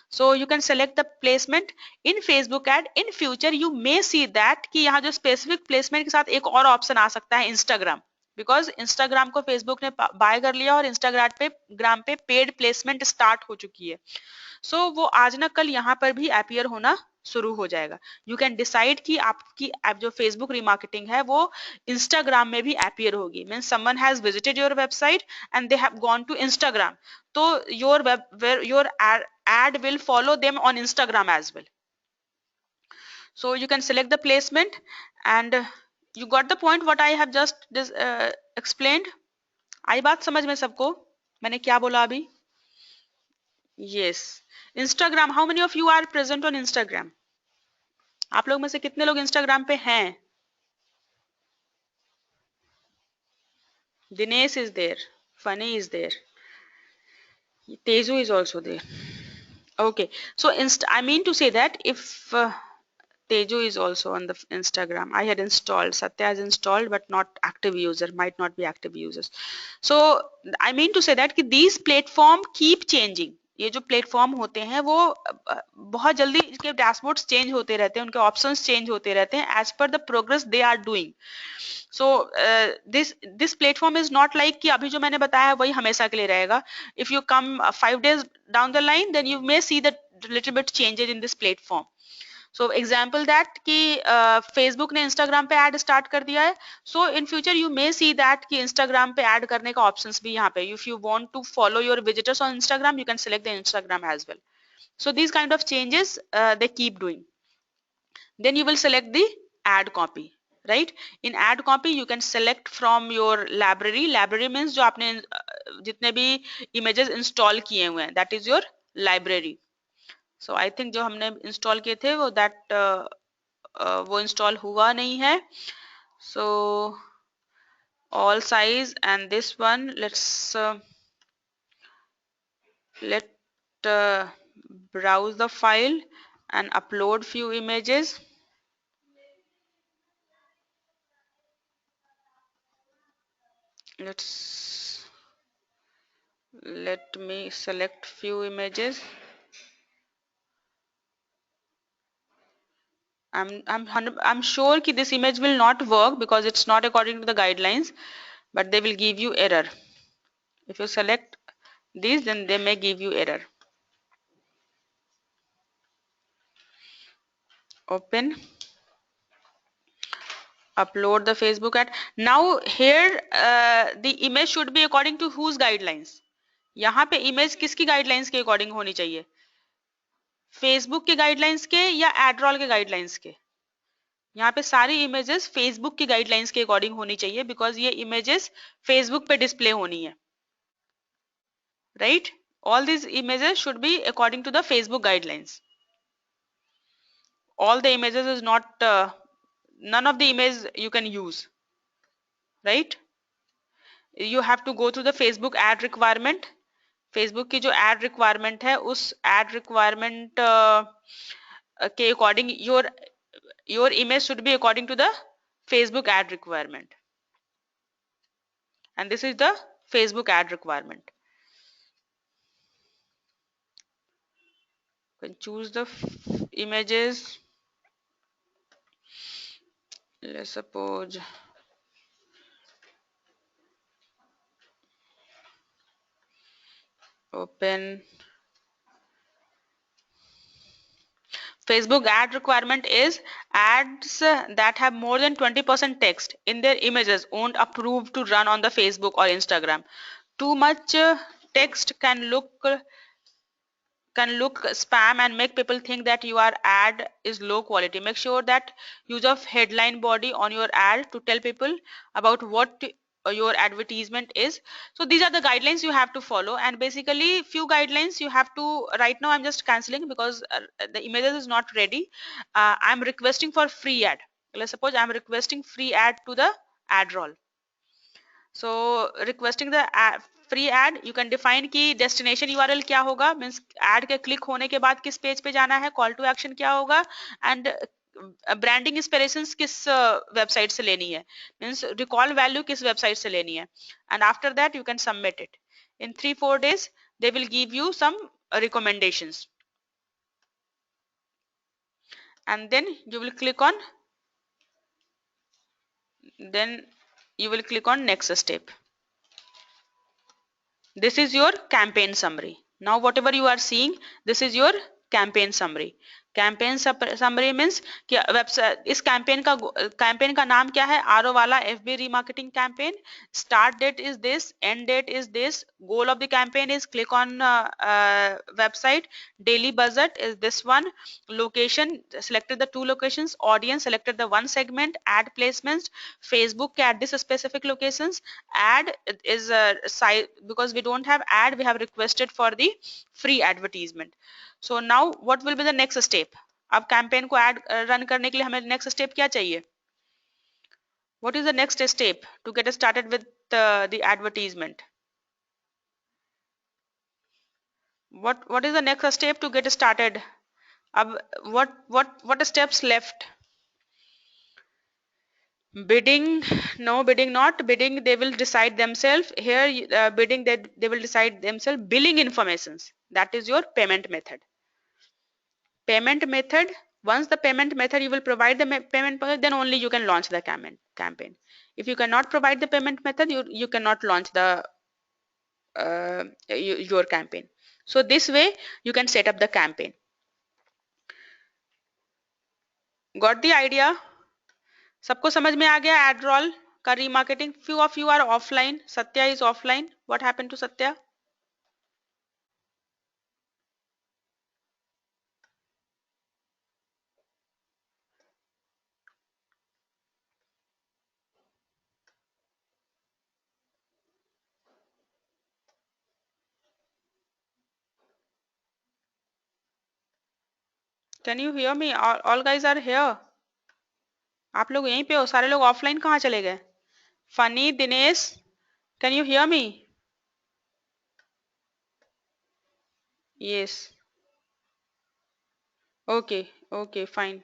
[SPEAKER 1] So you can select the placement in Facebook ad. In future you may see that कि यहाँ जो specific placement के साथ एक और option आ सकता है Instagram, because Instagram को Facebook ने buy कर लिया और Instagram पे paid placement start हो चुकी है. So वो आज ना कल यहाँ पर भी appear होना शुरू हो जाएगा. You can decide कि आपकी जो Facebook remarketing है वो Instagram में भी appear होगी. Means someone has visited your website and they have gone to Instagram. So your ad will follow them on Instagram as well. So you can select the placement, and you got the point what I have just explained. आई बात समझ में सबको? मैंने क्या बोला अभी? Yes. Instagram, how many of you are present on Instagram? आप लोग में से कितने लोग Instagram पे हैं? Dinesh is there. Funny is there. Teju is also there. Okay. So I mean to say that if Teju is also on the Instagram. I had installed, Satya has installed, but not active user, might not be active users. So I mean to say that these platform keep changing. ये जो platform होते हैं वो बहुत जल्दी इसके dashboards change होते रहते हैं, उनके ऑप्शंस चेंज होते रहते हैं as per the progress they are doing. So this platform is not like कि अभी जो मैंने बताया है वही हमेशा के लिए रहेगा. If you come 5 days down the line then you may see the little bit changes in this platform. So example that कि फेसबुक ने इंस्टाग्राम पे ऐड स्टार्ट कर दिया है. So in future you may see that कि Instagram पे ad करने का ऑप्शंस भी यहाँ पे, if you want to follow your visitors on Instagram you can select the Instagram as well. So these kind of changes they keep doing. Then you will select the ad copy, right? In ad copy you can select from your library. Library means जो आपने जितने भी images install किए हुए हैं, that is your library. So I think जो हमने install किए थे वो वो install हुआ नहीं है. So all size and this one let browse the file and upload few images. Let me select few images. I'm sure कि this image will not work because it's not according to the guidelines, but they will give you error. If you select these, then they may give you error. Open, upload the Facebook ad. Now here the image should be according to whose guidelines? यहाँ पे image किसकी guidelines के according होनी चाहिए? Facebook के guidelines के या AdRoll के guidelines के? यहाँ पे सारी इमेजेस फेसबुक की गाइडलाइंस के अकॉर्डिंग होनी चाहिए बिकॉज ये इमेजेस फेसबुक पे डिस्प्ले होनी है, right? All these images should be according to the Facebook guidelines. All the images is not, none of the image you can use, right? You have to go through the Facebook ad requirement. Facebook की जो add requirement है उस add requirement के according your image should be according to the Facebook ad requirement, and this is the Facebook ad requirement. You can choose the images. Let's suppose open. Facebook ad requirement is ads that have more than 20% text in their images won't approve to run on the Facebook or Instagram. Too much text can look spam and make people think that your ad is low quality. Make sure that use of headline body on your ad to tell people about what your advertisement is. So these are the guidelines you have to follow, and basically few guidelines you have to, right now I'm just canceling because the images is not ready. I'm requesting for free ad. Let's suppose I'm requesting free ad to the ad roll. So requesting the free ad, you can define कि destination URL क्या होगा, means ad के click होने के बाद किस page पे जाना है, call to action क्या होगा, and branding inspirations किस वेबसाइट से लेनी है, means recall value किस वेबसाइट से लेनी है, and after that you can submit it. In 3-4 days they will give you some recommendations, and then you will click on next step. This is your campaign summary. Now whatever you are seeing, this is your campaign summary. Campaign summary means कि website, इस campaign का नाम क्या है, RO वाला FB remarketing campaign. Start date is this, end date is this, goal of the campaign is click on website, daily budget is this one, location selected the 2 locations, audience selected the 1 segment, ad placements Facebook at this specific locations, ad is because we don't have ad, we have requested for the free advertisement. So now what will be the next step? अब campaign को ad run करने के लिए हमें next step क्या चाहिए? What is the next step to get started with the advertisement? What is the next step to get started? अब what steps left? Bidding, no, bidding not, bidding they will decide themselves. Here bidding they will decide themselves. Billing informations, That is your payment method. Payment method, once the payment method you will provide the payment method, then only you can launch the campaign. If you cannot provide the payment method, you cannot launch the your campaign. So this way you can set up the campaign. Got the idea? सबको समझ में आ गया एडरॉल का remarketing? Few of you are offline. Satya is offline. What happened to Satya? Can you hear me? All guys are here. आप लोग यहीं पे हो? सारे लोग ऑफलाइन कहाँ चले गए? Funny, Dinesh, can you hear me? Yes. Okay. Okay. Fine.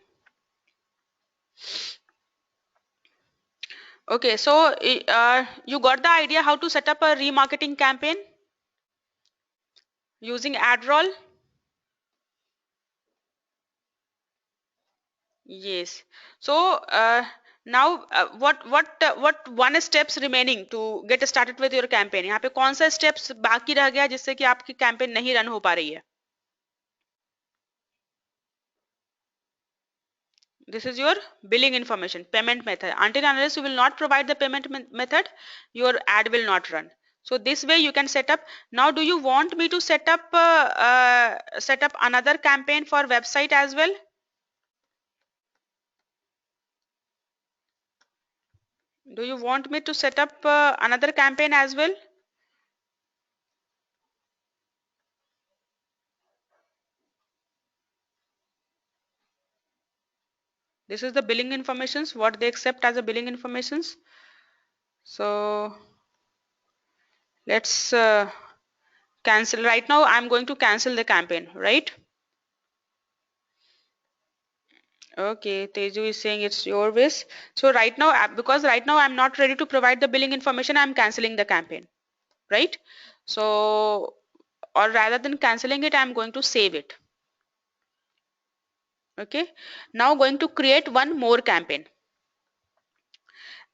[SPEAKER 1] Okay. So you got the idea how to set up a remarketing campaign using AdRoll? Yes. So now what one steps remaining to get started with your campaign? यहाँ पे कौन सा steps बाकी रह गया जिससे कि आपकी campaign नहीं run हो पा रही है? This is your billing information, payment method. Until and unless you will not provide the payment method, your ad will not run. So this way you can set up. Now, do you want me to set up another campaign for website as well? Do you want me to set up another campaign as well? This is the billing informations, what they accept as a billing informations. So let's cancel. Right now I'm going to cancel the campaign, right? Okay, Teju is saying it's your wish. So right now, because right now I'm not ready to provide the billing information, I'm canceling the campaign, right? So, or rather than canceling it, I'm going to save it. Okay, now going to create one more campaign.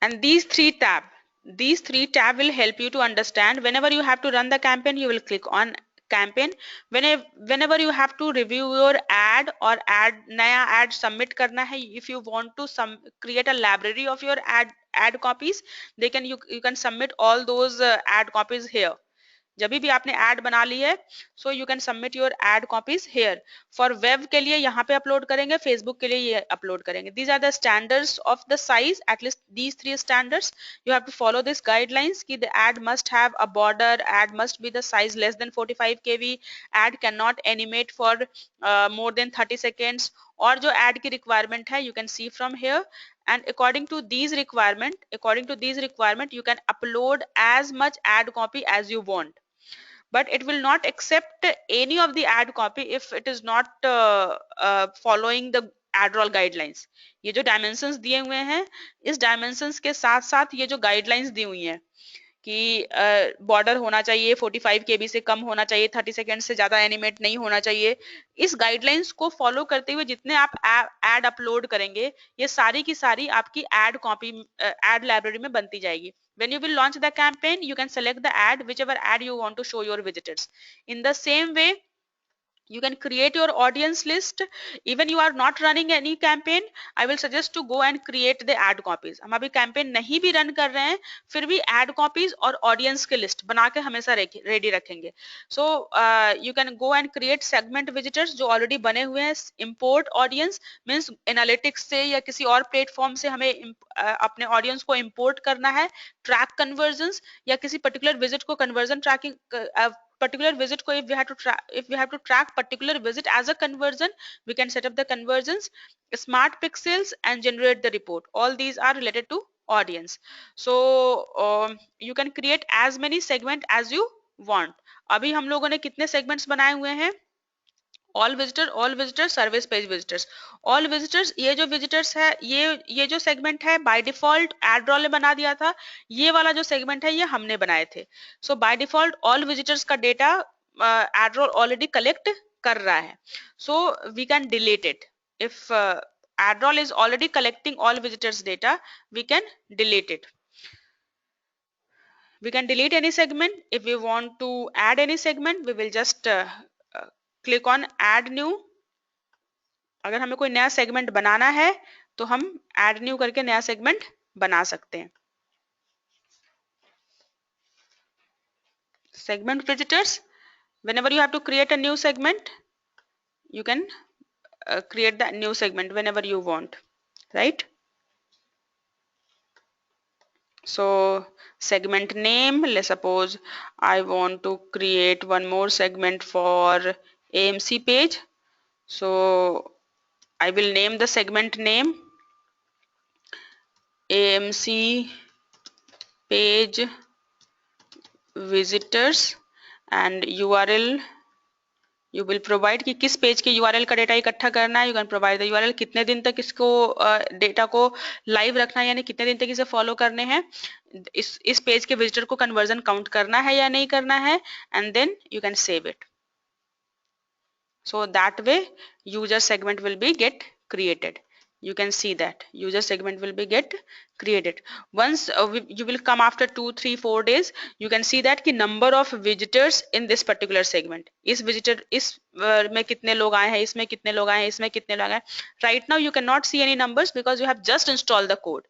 [SPEAKER 1] And these three tab will help you to understand whenever you have to run the campaign, you will click on campaign. Whenever you have to review your ad or नया ad submit करना है, if you want to create a library of your ad copies, you can submit all those ad copies here. जब भी आपने add बना ली है, so you can submit your ad copies here. For web के लिए यहाँ पे अपलोड करेंगे, फेसबुक के लिए ये अपलोड करेंगे. These are the standards of the size, at least these three standards. You have to follow this guidelines कि the ad must have a border, ad must be the size less than 45 kb, ad can not animate for more than 30 seconds. और जो ad की requirement है, you can see from here. And according to these requirement, you can upload as much ad copy as you want, but it will not accept any of the ad copy if it is not following the AdRoll guidelines. ये जो dimensions दिए हुए हैं, इस dimensions के साथ साथ ये जो guidelines दी हुई हैं कि बॉर्डर होना चाहिए, 45 kb से कम होना चाहिए, 30 सेकेंड से ज्यादा एनिमेट नहीं होना चाहिए, इस गाइडलाइंस को फॉलो करते हुए जितने आप एड अपलोड करेंगे, ये सारी की सारी आपकी एड कॉपी एड लाइब्रेरी में बनती जाएगी. When you will launch the campaign, you can select the ad, whichever ad you want to show your visitors. In the same way, you can create your audience list. Even you are not running any campaign, I will suggest to go and create the ad copies. हम अभी campaign नहीं भी run कर रहे हैं, फिर भी ad copies और audience के list बना के हमेशा ready रखेंगे. So you can go and create segment visitors जो already बने हुए हैं. Import audience means analytics से या किसी और platform से हमें अपने audience को import करना है. Track conversions या किसी particular visit को conversion tracking particular visit ko if we have to track particular visit as a conversion, we can set up the conversions, smart pixels, and generate the report. All these are related to audience. So you can create as many segment as you want. अभी हम लोगों ने कितने segments बनाए हुए हैं? all visitor service page visitors, all visitors. ये जो visitors है, ये जो segment है by default AdRoll ने बना दिया था. ये वाला जो segment है ये हमने बनाए थे. So by default all visitors का data ad roll already collect कर रहा है, so we can delete it. If ad roll is already collecting all visitors data, we can delete it. We can delete any segment. If we want to add any segment, we will just uh, click on add new. अगर हमें कोई नया segment बनाना है तो हम add new करके नया segment बना सकते हैं. Segment visitors, whenever you have to create a new segment, you can create the new segment whenever you want, right? So segment name, let's suppose I want to create one more segment for AMC page. So I will name the segment name AMC page visitors and URL you will provide कि किस page के URL का data इकट्ठा करना है. You can provide the URL, कितने दिन तक इसको डेटा को लाइव रखना है, यानी कितने दिन तक इसे फॉलो करने हैं, इस पेज के विजिटर को कन्वर्जन काउंट करना है या नहीं करना है, and then you can save it. So that way user segment will be get created. You can see that user segment will be get created. Once you will come after 2 3 4 days, you can see that ki number of visitors in this particular segment. Is visitor is में कितने लोग आए हैं, इसमें कितने लोग आए हैं, इसमें कितने लोग आए हैं. Right now you cannot see any numbers because you have just installed the code.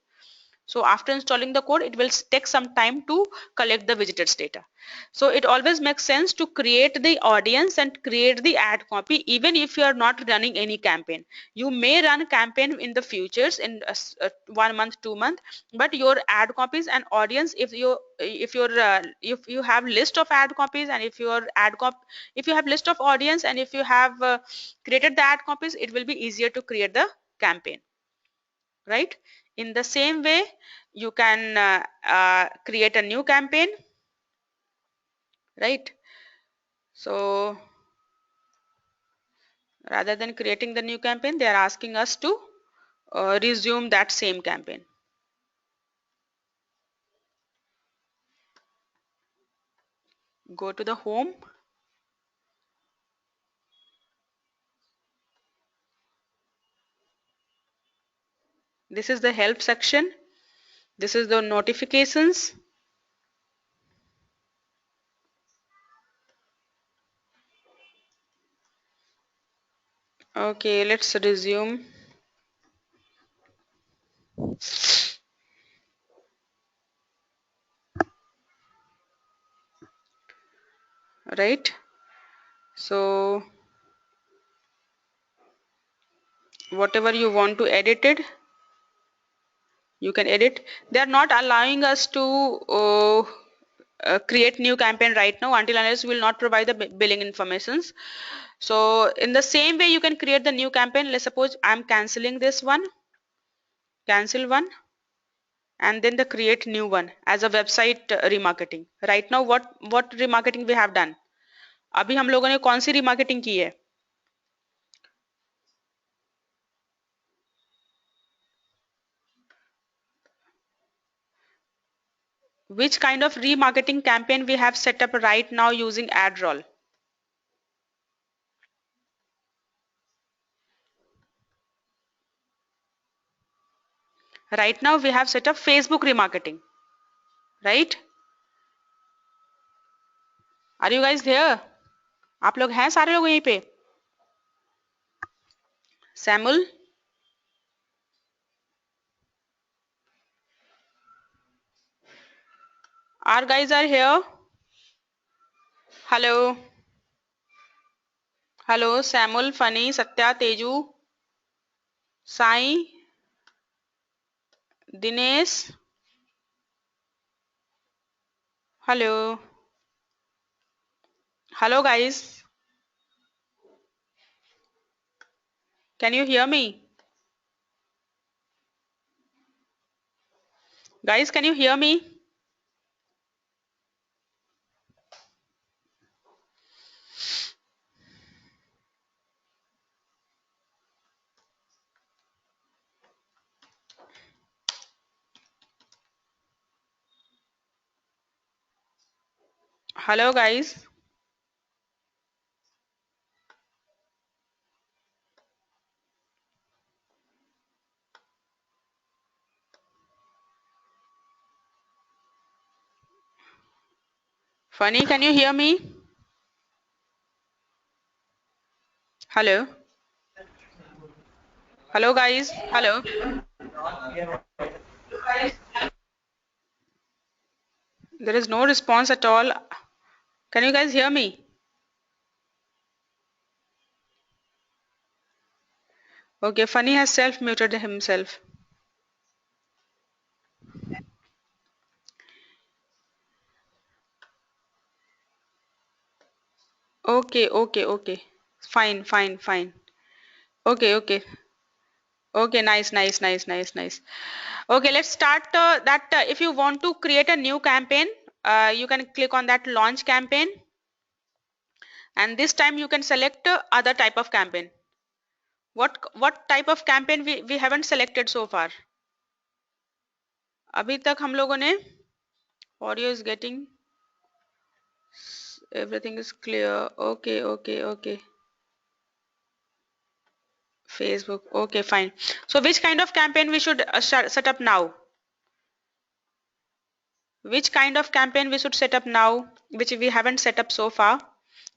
[SPEAKER 1] So after installing the code, it will take some time to collect the visitors data. So it always makes sense to create the audience and create the ad copy even if you are not running any campaign. You may run campaign in the futures in 1 month, 2 month, but your ad copies and audience, if you have list of ad copies and if you have list of audience and if you have created the ad copies, it will be easier to create the campaign, right? In the same way, you can create a new campaign, right? So rather than creating the new campaign, they are asking us to resume that same campaign. Go to the home. This is the help section. This is the notifications. Okay, let's resume. Right? So whatever you want to edit it, you can edit. They are not allowing us to create new campaign right now until unless we will not provide the billing informations. So in the same way you can create the new campaign. Let's suppose I'm canceling this one, cancel one, and then the create new one as a website remarketing. Right now what remarketing we have done? अभी हम लोगों ने कौन सी remarketing की है? Which kind of remarketing campaign we have set up right now using AdRoll? Right now we have set up Facebook remarketing, right? Are you guys there? आप लोग हैं सारे लोग यहीं पे? Samuel? Our guys are here. Hello. Hello, Samuel, Funny, Satya, Teju, Sai, Dinesh. Hello. Hello, guys. Can you hear me? Guys, can you hear me? Hello, guys. Funny, can you hear me? Hello? Hello, guys. Hello. There is no response at all. Can you guys hear me? Okay, Funny has self-muted himself. Okay, okay, okay. Fine, fine, fine. Okay, okay. Okay, nice, nice, nice, nice, nice. Okay, let's start that. If you want to create a new campaign, you can click on that launch campaign, and this time you can select other type of campaign. What type of campaign we haven't selected so far? अभी तक हम लोगों ने audio is getting, everything is clear. Okay, okay, okay. Facebook. Okay, fine. So which kind of campaign we should set up now? Which kind of campaign we should set up now, which we haven't set up so far?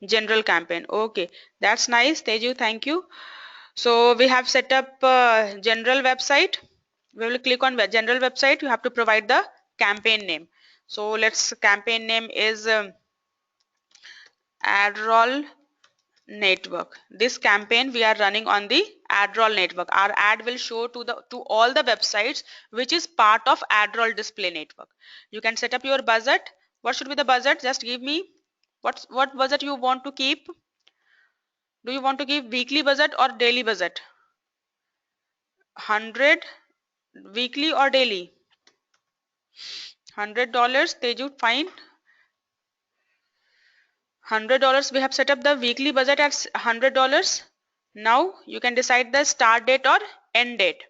[SPEAKER 1] General campaign. Okay, that's nice, Teju. Thank you. So we have set up general website. We will click on general website. You have to provide the campaign name. So let's campaign name is AdRoll network. This campaign we are running on the AdRoll network. Our ad will show to all the websites which is part of AdRoll display network. You can set up your budget. What should be the budget? Just give me what budget you want to keep. Do you want to give weekly budget or daily budget? 100 weekly or daily? $100. Teju, fine. $100. We have set up the weekly budget at $100. Now you can decide the start date or end date.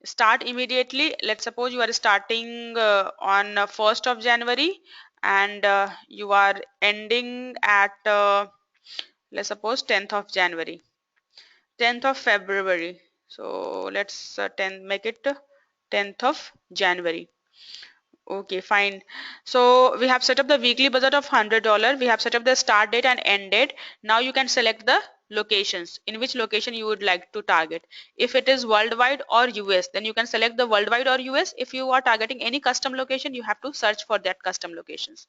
[SPEAKER 1] Start immediately. Let's suppose you are starting on 1st of January, and you are ending at let's suppose 10th of January, 10th of February. So let's 10 make it 10th of January. Okay, fine. So we have set up the weekly budget of $100. We have set up the start date and end date. Now you can select the locations, in which location you would like to target. If it is worldwide or US, then you can select the worldwide or US. If you are targeting any custom location, you have to search for that custom locations.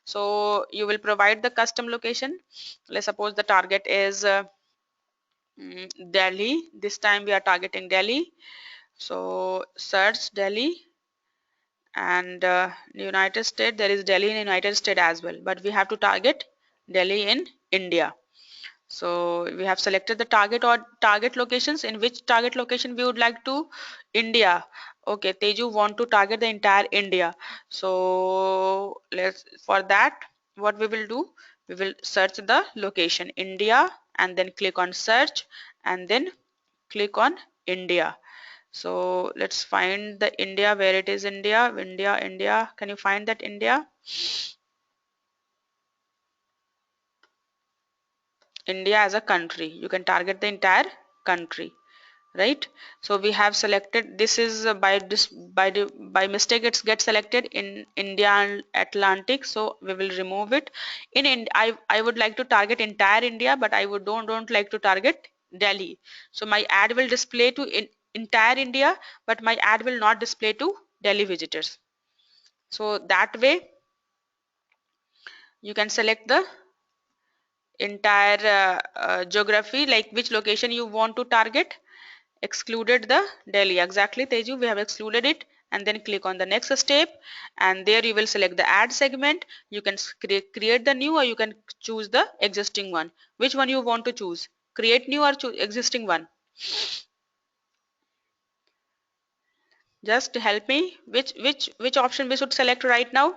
[SPEAKER 1] So you will provide the custom location. Let's suppose the target is Delhi. This time we are targeting Delhi. So search Delhi, and United States, there is Delhi in United States as well, but we have to target Delhi in India. So we have selected the target or target locations. In which target location we would like to? India. Okay, Teju want to target the entire India. So let's, for that what we will do, we will search the location India and then click on search and then click on India. So let's find the India, where it is. India, India, India. Can you find that India? India as a country. You can target the entire country, right? So we have selected, this is by mistake it's get selected in India and Atlantic, so we will remove it. I would like to target entire India, but I would don't like to target Delhi. So my ad will display to entire India, but my ad will not display to Delhi visitors. So that way you can select the entire geography, like which location you want to target. Excluded the Delhi. Exactly, Teju, we have excluded it, and then click on the next step, and there you will select the ad segment. You can create the new, or you can choose the existing one. Which one you want to choose? Create new or choose existing one? Just help me. Which option we should select right now?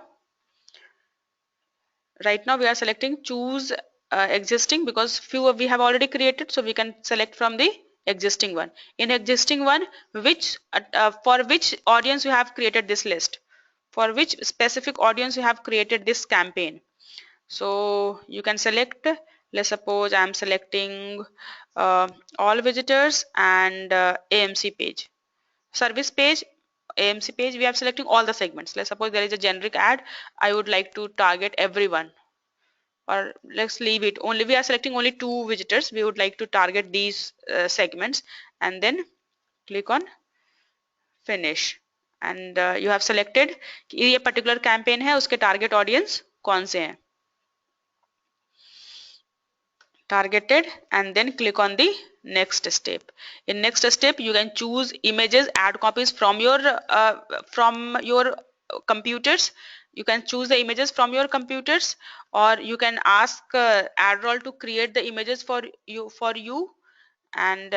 [SPEAKER 1] Right now we are selecting choose existing, because few we have already created, so we can select from the existing one. In existing one, which for which audience you have created this list, for which specific audience you have created this campaign. So you can select, let's suppose I am selecting all visitors and AMC page, service page, AMC page. We are selecting all the segments. Let's suppose there is a generic ad, I would like to target everyone. or let's leave it only, we are selecting only 2 visitors, we would like to target these segments, and then click on finish. And you have selected कि ये particular campaign है, उसके target audience कौन से हैं, targeted, and then click on the next step. In next step you can choose images, add copies from your computers. You can choose the images from your computers, or you can ask AdRoll to create the images for you. And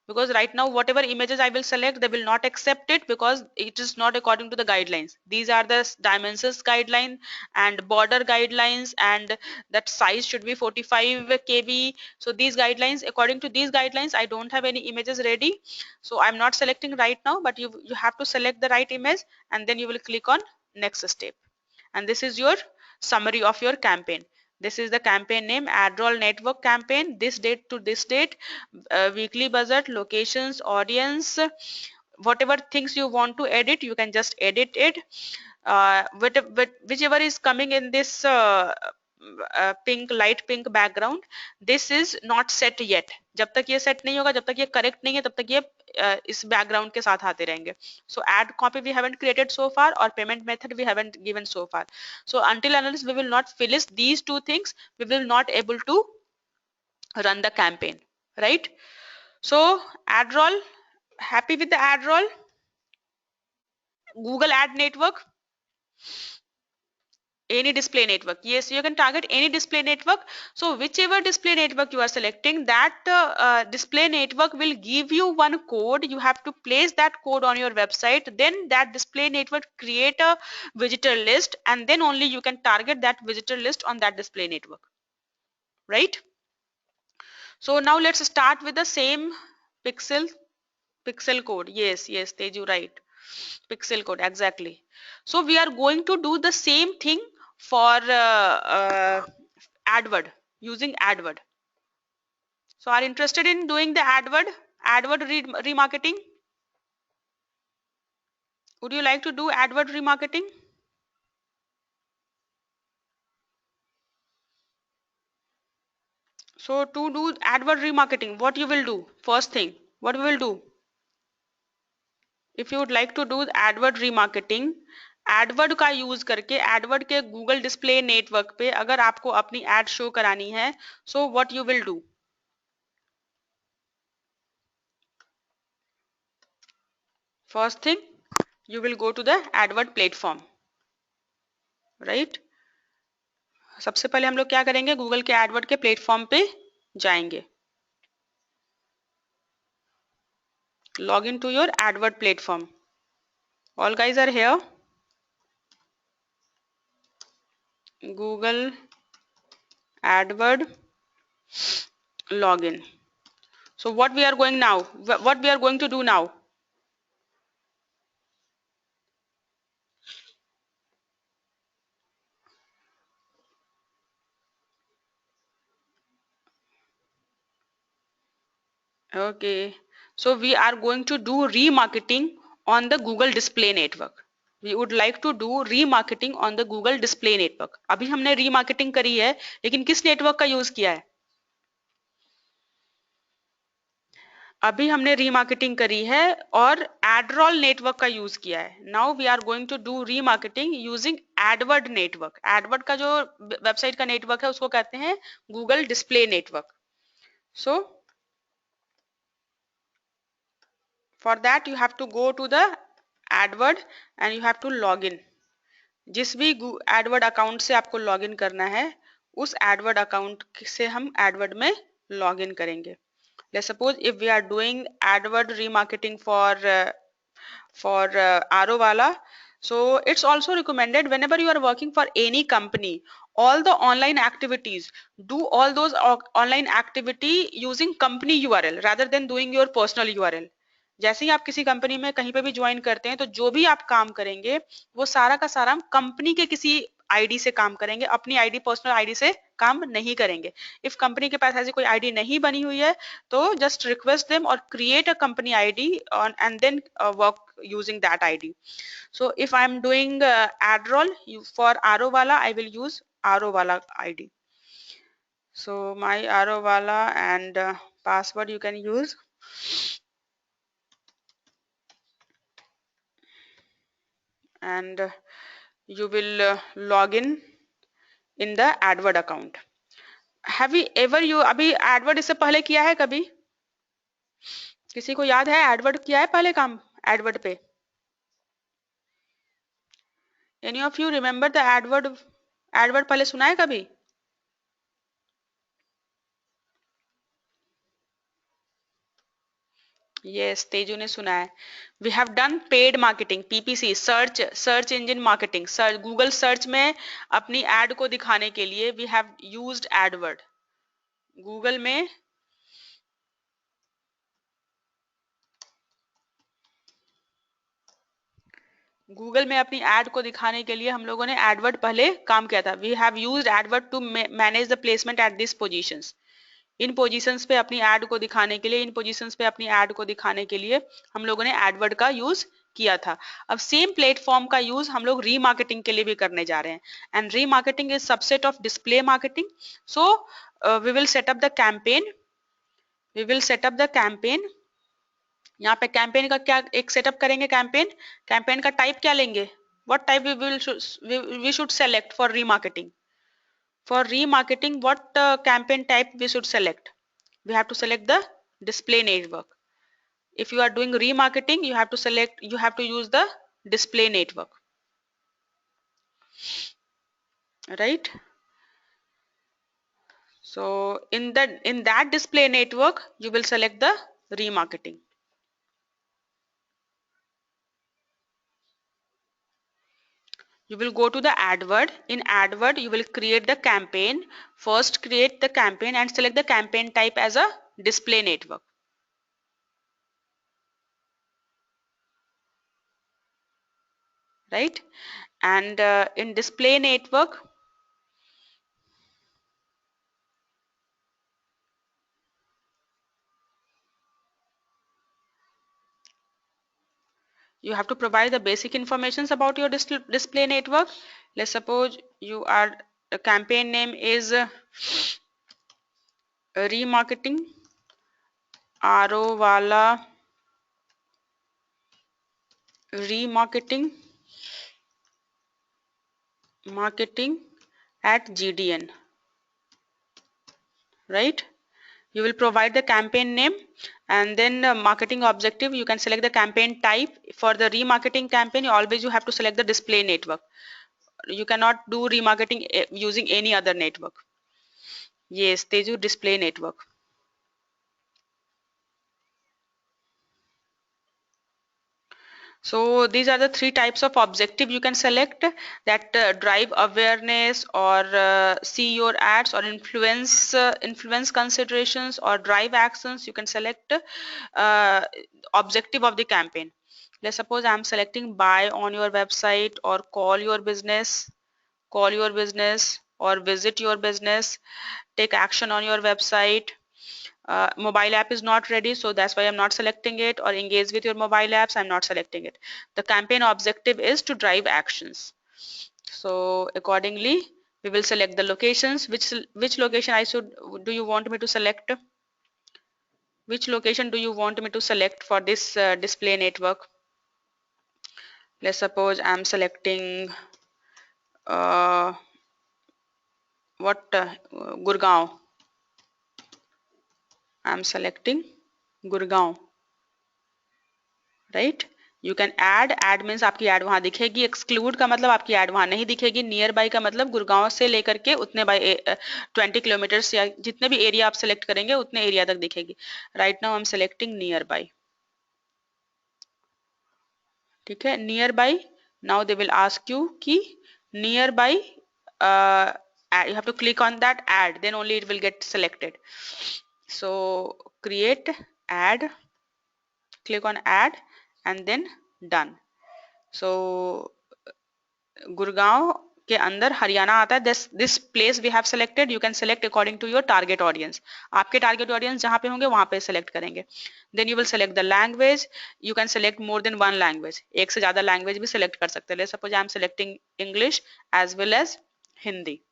[SPEAKER 1] because right now whatever images I will select, they will not accept it because it is not according to the guidelines. These are the dimensions guideline and border guidelines, and that size should be 45 kb. So these guidelines, according to these guidelines, I don't have any images ready, so I'm not selecting right now, but you have to select the right image, and then you will click on next step. And this is your summary of your campaign. This is the campaign name, AdRoll network campaign, this date to this date, weekly budget, locations, audience, whatever things you want to edit, you can just edit it. Whichever is coming in this pink, light pink background, this is not set yet. जब तक ये set नहीं होगा, जब तक ये correct नहीं है, तब तक ये इस background के साथ आते रहेंगे. So add copy we haven't created so far, or payment method we haven't given so far. So until unless we will not finish these 2 things, we will not able to run the campaign, right? So AdRoll, happy with the AdRoll? Google Ad Network, any display network, yes, you can target any display network. So whichever display network you are selecting, that display network will give you one code. You have to place that code on your website, then that display network create a visitor list, and then only you can target that visitor list on that display network, right? So now let's start with the same pixel code. Yes, Teju, right, pixel code, exactly. So we are going to do the same thing for AdWord, using AdWord. So are interested in doing the AdWord remarketing? Would you like to do AdWord remarketing? So to do AdWord remarketing, what you will do? First thing, what we will do? If you would like to do AdWord remarketing, AdWord का use करके AdWord के Google display network पे अगर आपको अपनी add show करानी है, so what you will do? First thing, you will go to the AdWord platform, right? सबसे पहले हम लोग क्या करेंगे, गूगल के एडवर्ड के प्लेटफॉर्म पे जाएंगे. Log in to your AdWords platform. All guys are here. Google AdWords login. So what we are going now, what we are going to do now? Okay, so we are going to do remarketing on the Google display network. We would like to do remarketing on the Google display network. अभी हमने remarketing करी है, लेकिन किस network का use किया है? अभी हमने रीमार्केटिंग करी है और एडरॉल नेटवर्क का यूज किया है. Now we are going to do remarketing using AdWords network. AdWords का जो वेबसाइट का नेटवर्क है उसको कहते हैं Google display network. So for that you have to go to the AdWords and you have to log in. जिस भी Edward account से आपको लॉग इन करना है, उस एडवर्ड अकाउंट से हम एडवर्ड में लॉग इन करेंगे. Let's suppose if we are doing AdWord remarketing for Arovala, so it's also recommended whenever you are working for any company, all the online activities, do all those online activity using company URL rather than doing your personal URL. जैसे ही आप किसी company में कहीं पे भी join करते हैं, तो जो भी आप काम करेंगे वो सारा का सारा हम कंपनी के किसी आईडी से काम करेंगे, अपनी आईडी, पर्सनल आईडी से काम नहीं करेंगे. इफ कंपनी के पास ऐसी कोई आईडी नहीं बनी हुई है, तो जस्ट रिक्वेस्ट देम और create a company ID and then work using that ID. So if I am doing AdRoll for Arovala, I will use Arovala ID. So my Arowala, and password you can use. And you will log in the AdWord account. Have you ever you अभी AdWord इससे पहले किया है कभी? किसी को याद है AdWord किया है पहले काम AdWord पे? Any of you remember the AdWord पहले सुना है कभी? Yes, तेजू ने सुना है. We have done paid marketing, PPC, search engine marketing. Google search में अपनी ad को दिखाने के लिए we have used AdWord. Google में अपनी ad को दिखाने के लिए हम लोगों ने AdWord पहले काम किया था. We have used AdWord to manage the placement at these positions. In positions पे अपनी ऐड को दिखाने के लिए हम लोगों ने एडवर्ड का यूज किया था. अब सेम प्लेटफॉर्म का यूज हम लोग रीमार्केटिंग के लिए भी करने जा रहे हैं. And remarketing is subset of display marketing. So we will set up the campaign. यहाँ पे कैंपेन का क्या एक सेटअप करेंगे. कैंपेन का टाइप क्या लेंगे. What type we should select for remarketing. For remarketing, what campaign type we should select? We have to select the display network. If you are doing remarketing, you have to use the display network. Right? So in that display network, you will select the remarketing. You will go to the AdWord. In AdWord, you will create the campaign. First create the campaign and select the campaign type as a display network. Right? And in display network, you have to provide the basic informations about your display network. Let's suppose the campaign name is remarketing Arowala marketing at GDN. Right? You will provide the campaign name, and then marketing objective. You can select the campaign type. For the remarketing campaign, always you have to select the display network. You cannot do remarketing using any other network. Yes, Teju, display network. So these are the three types of objective you can select that drive awareness or see your ads or influence considerations or drive actions. You can select objective of the campaign. Let's suppose I'm selecting buy on your website or call your business or visit your business, take action on your website. Mobile app is not ready, so that's why I'm not selecting it, or engage with your mobile apps, I'm not selecting it. The campaign objective is to drive actions. So accordingly we will select the locations. Which location do you want me to select? Which location do you want me to select for this display network? Let's suppose I'm selecting Gurgaon. I'm selecting Gurgaon. Right? You can add means आपकी add वहां दिखेगी. Exclude का मतलब आपकी add वहां नहीं दिखेगी. Near by का मतलब गुड़गांव से लेकर के उतने बाय 20 किलोमीटर्स या जितने भी एरिया आप सेलेक्ट करेंगे उतने एरिया तक दिखेगी. Right now I am selecting near by. ठीक है, near by. Now they will ask you कि near by you have to click on that ad, then only it will get selected. So create ad, click on add and then done. So Gurgaon के अंदर हरियाणा आता है. this place we have selected. You can select according to your target audience. आपके target audience जहाँ पे होंगे वहाँ पे select करेंगे. Then you will select the language. You can select more than one language. एक से ज़्यादा language भी select कर सकते हैं. Let's suppose I am selecting English as well as Hindi.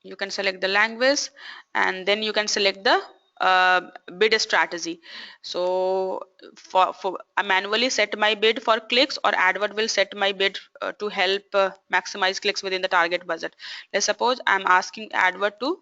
[SPEAKER 1] You can select the language, and then you can select the bid strategy. So for I manually set my bid for clicks, or AdWord will set my bid to help maximize clicks within the target budget. Let's suppose I'm asking AdWord to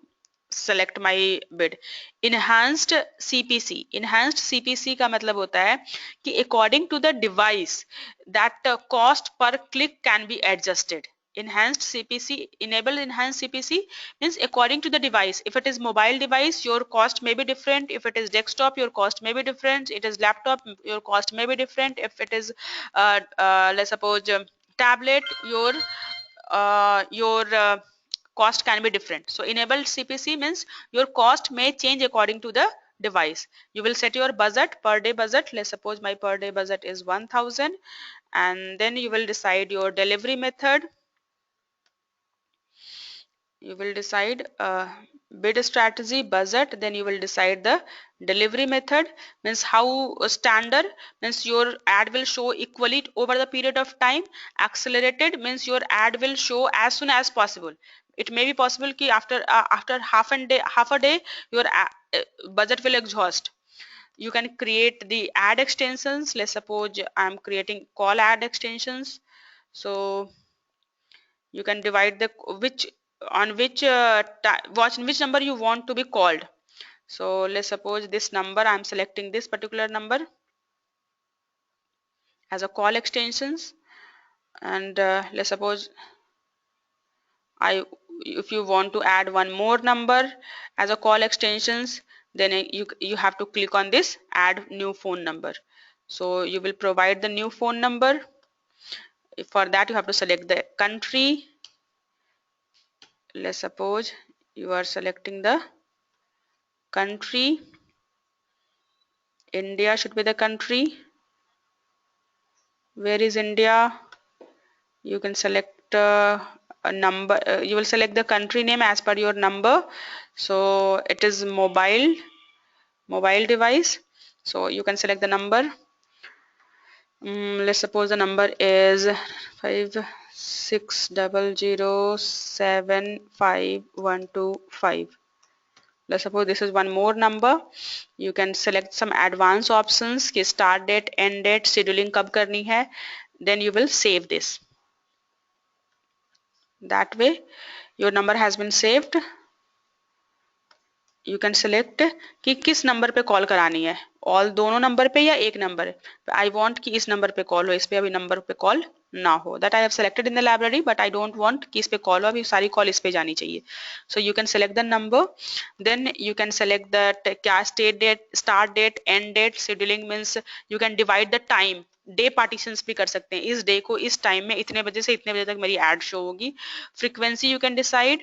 [SPEAKER 1] select my bid. Enhanced CPC, enhanced CPC का मतलब होता है कि according to the device that cost per click can be adjusted. Enhanced CPC, enable enhanced CPC means according to the device. If it is mobile device, your cost may be different. If it is desktop, your cost may be different. It is laptop, your cost may be different. If it is let's suppose tablet, your cost can be different. So enabled CPC means your cost may change according to the device. You will set your budget, per day budget. Let's suppose my per day budget is 1000, and then you will decide your delivery method. You will decide bid strategy, budget, then you will decide the delivery method. Means how standard means your ad will show equally over the period of time. Accelerated means your ad will show as soon as possible. It may be possible ki after half a day your budget will exhaust. You can create the ad extensions. Let's suppose I'm creating call ad extensions. So you can divide the which on which which number you want to be called. So let's suppose this number, I'm selecting this particular number as a call extensions, and let's suppose if you want to add one more number as a call extensions, then you have to click on this add new phone number. So you will provide the new phone number. For that you have to select the country. Let's suppose you are selecting the country. India should be the country. Where is India? You can select a number. You will select the country name as per your number. So it is mobile device. So you can select the number. Let's suppose the number is 5600755125. Let's suppose this is one more number. You can select some advanced options कि start date, end date, scheduling कब करनी है. Then you will save this. That way your number has been saved. You can select कि किस number पे call करानी है, all दोनों नंबर पे या एक नंबर. आई वांट कि इस नंबर पे कॉल हो, इस पे अभी नंबर पे कॉल ना हो. That I have selected in the library, but I don't want कि इस पे कॉल हो, अभी सारी कॉल इस पे जानी चाहिए. So you can select the number. Then you can select the क्या start date, end date. Scheduling means you can divide the time. Day partitions भी कर सकते हैं. इस डे को इस टाइम में इतने बजे से इतने बजे तक मेरी एड शो होगी. Frequency you can decide.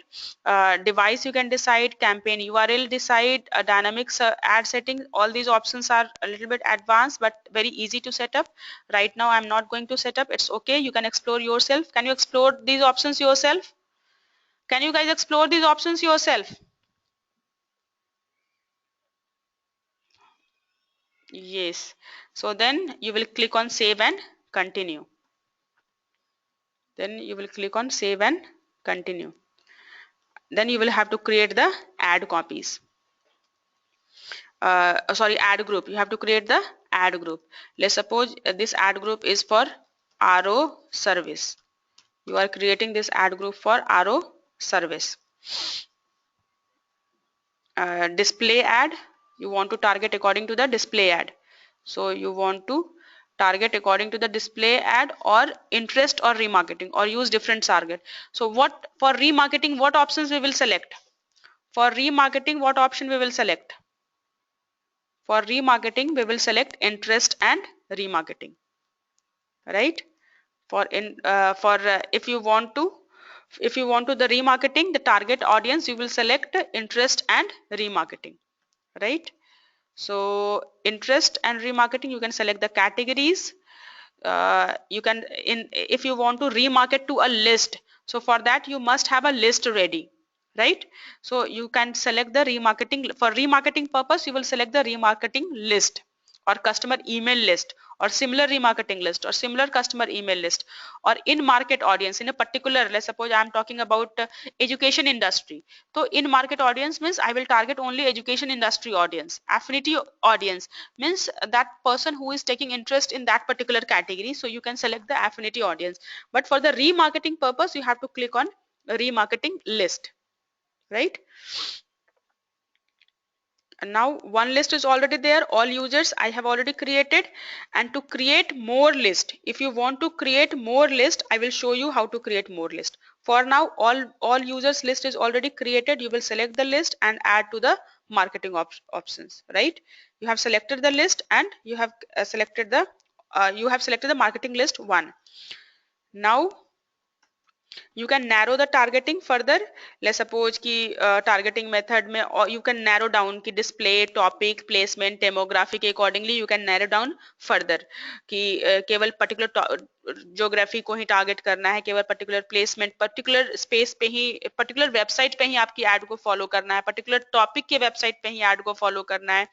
[SPEAKER 1] Device you can decide. Campaign URL decide. Dynamics ad setting. All these options are a little bit advanced but very easy to set up. Right now I'm not going to set up. It's okay, you can explore yourself. Can you explore these options yourself? Can you guys explore these options yourself? Yes. So then you will click on save and continue. Then you will click on save and continue. Then you will have to create the ad copies. Sorry, ad group. You have to create the ad group. Let's suppose this ad group is for RO service. You are creating this ad group for RO service. Display ad, you want to target according to the display ad. So you want to target according to the display ad or interest or remarketing, or use different target. So what for remarketing, what options we will select? For remarketing, what option we will select? For remarketing we will select interest and remarketing, right? If you want to the remarketing, the target audience, you will select interest and remarketing, right? So interest and remarketing, you can select the categories. You can if you want to remarket to a list, so for that you must have a list ready, right? So you can select the remarketing. For remarketing purpose, you will select the remarketing list or customer email list, or similar remarketing list or similar customer email list or in market audience in a particular, let's suppose I'm talking about education industry. So in market audience means I will target only education industry audience. Affinity audience means that person who is taking interest in that particular category, so you can select the affinity audience. But for the remarketing purpose you have to click on remarketing list, right? And now one list is already there, all users I have already created. And to create more list, if you want to create more list, I will show you how to create more list. For now all users list is already created. You will select the list and add to the marketing options, right? You have selected the list and you have selected the marketing list 1. Now you can narrow the targeting further. Let's suppose ki targeting method mein, or you can narrow down ki display, topic, placement, demographic. Accordingly you can narrow down further कि केवल particular geography को ही target करना है, केवल particular placement, particular space पे ही, particular website पे ही आपकी ad को follow करना है, particular topic के website पे ही ad को follow करना है,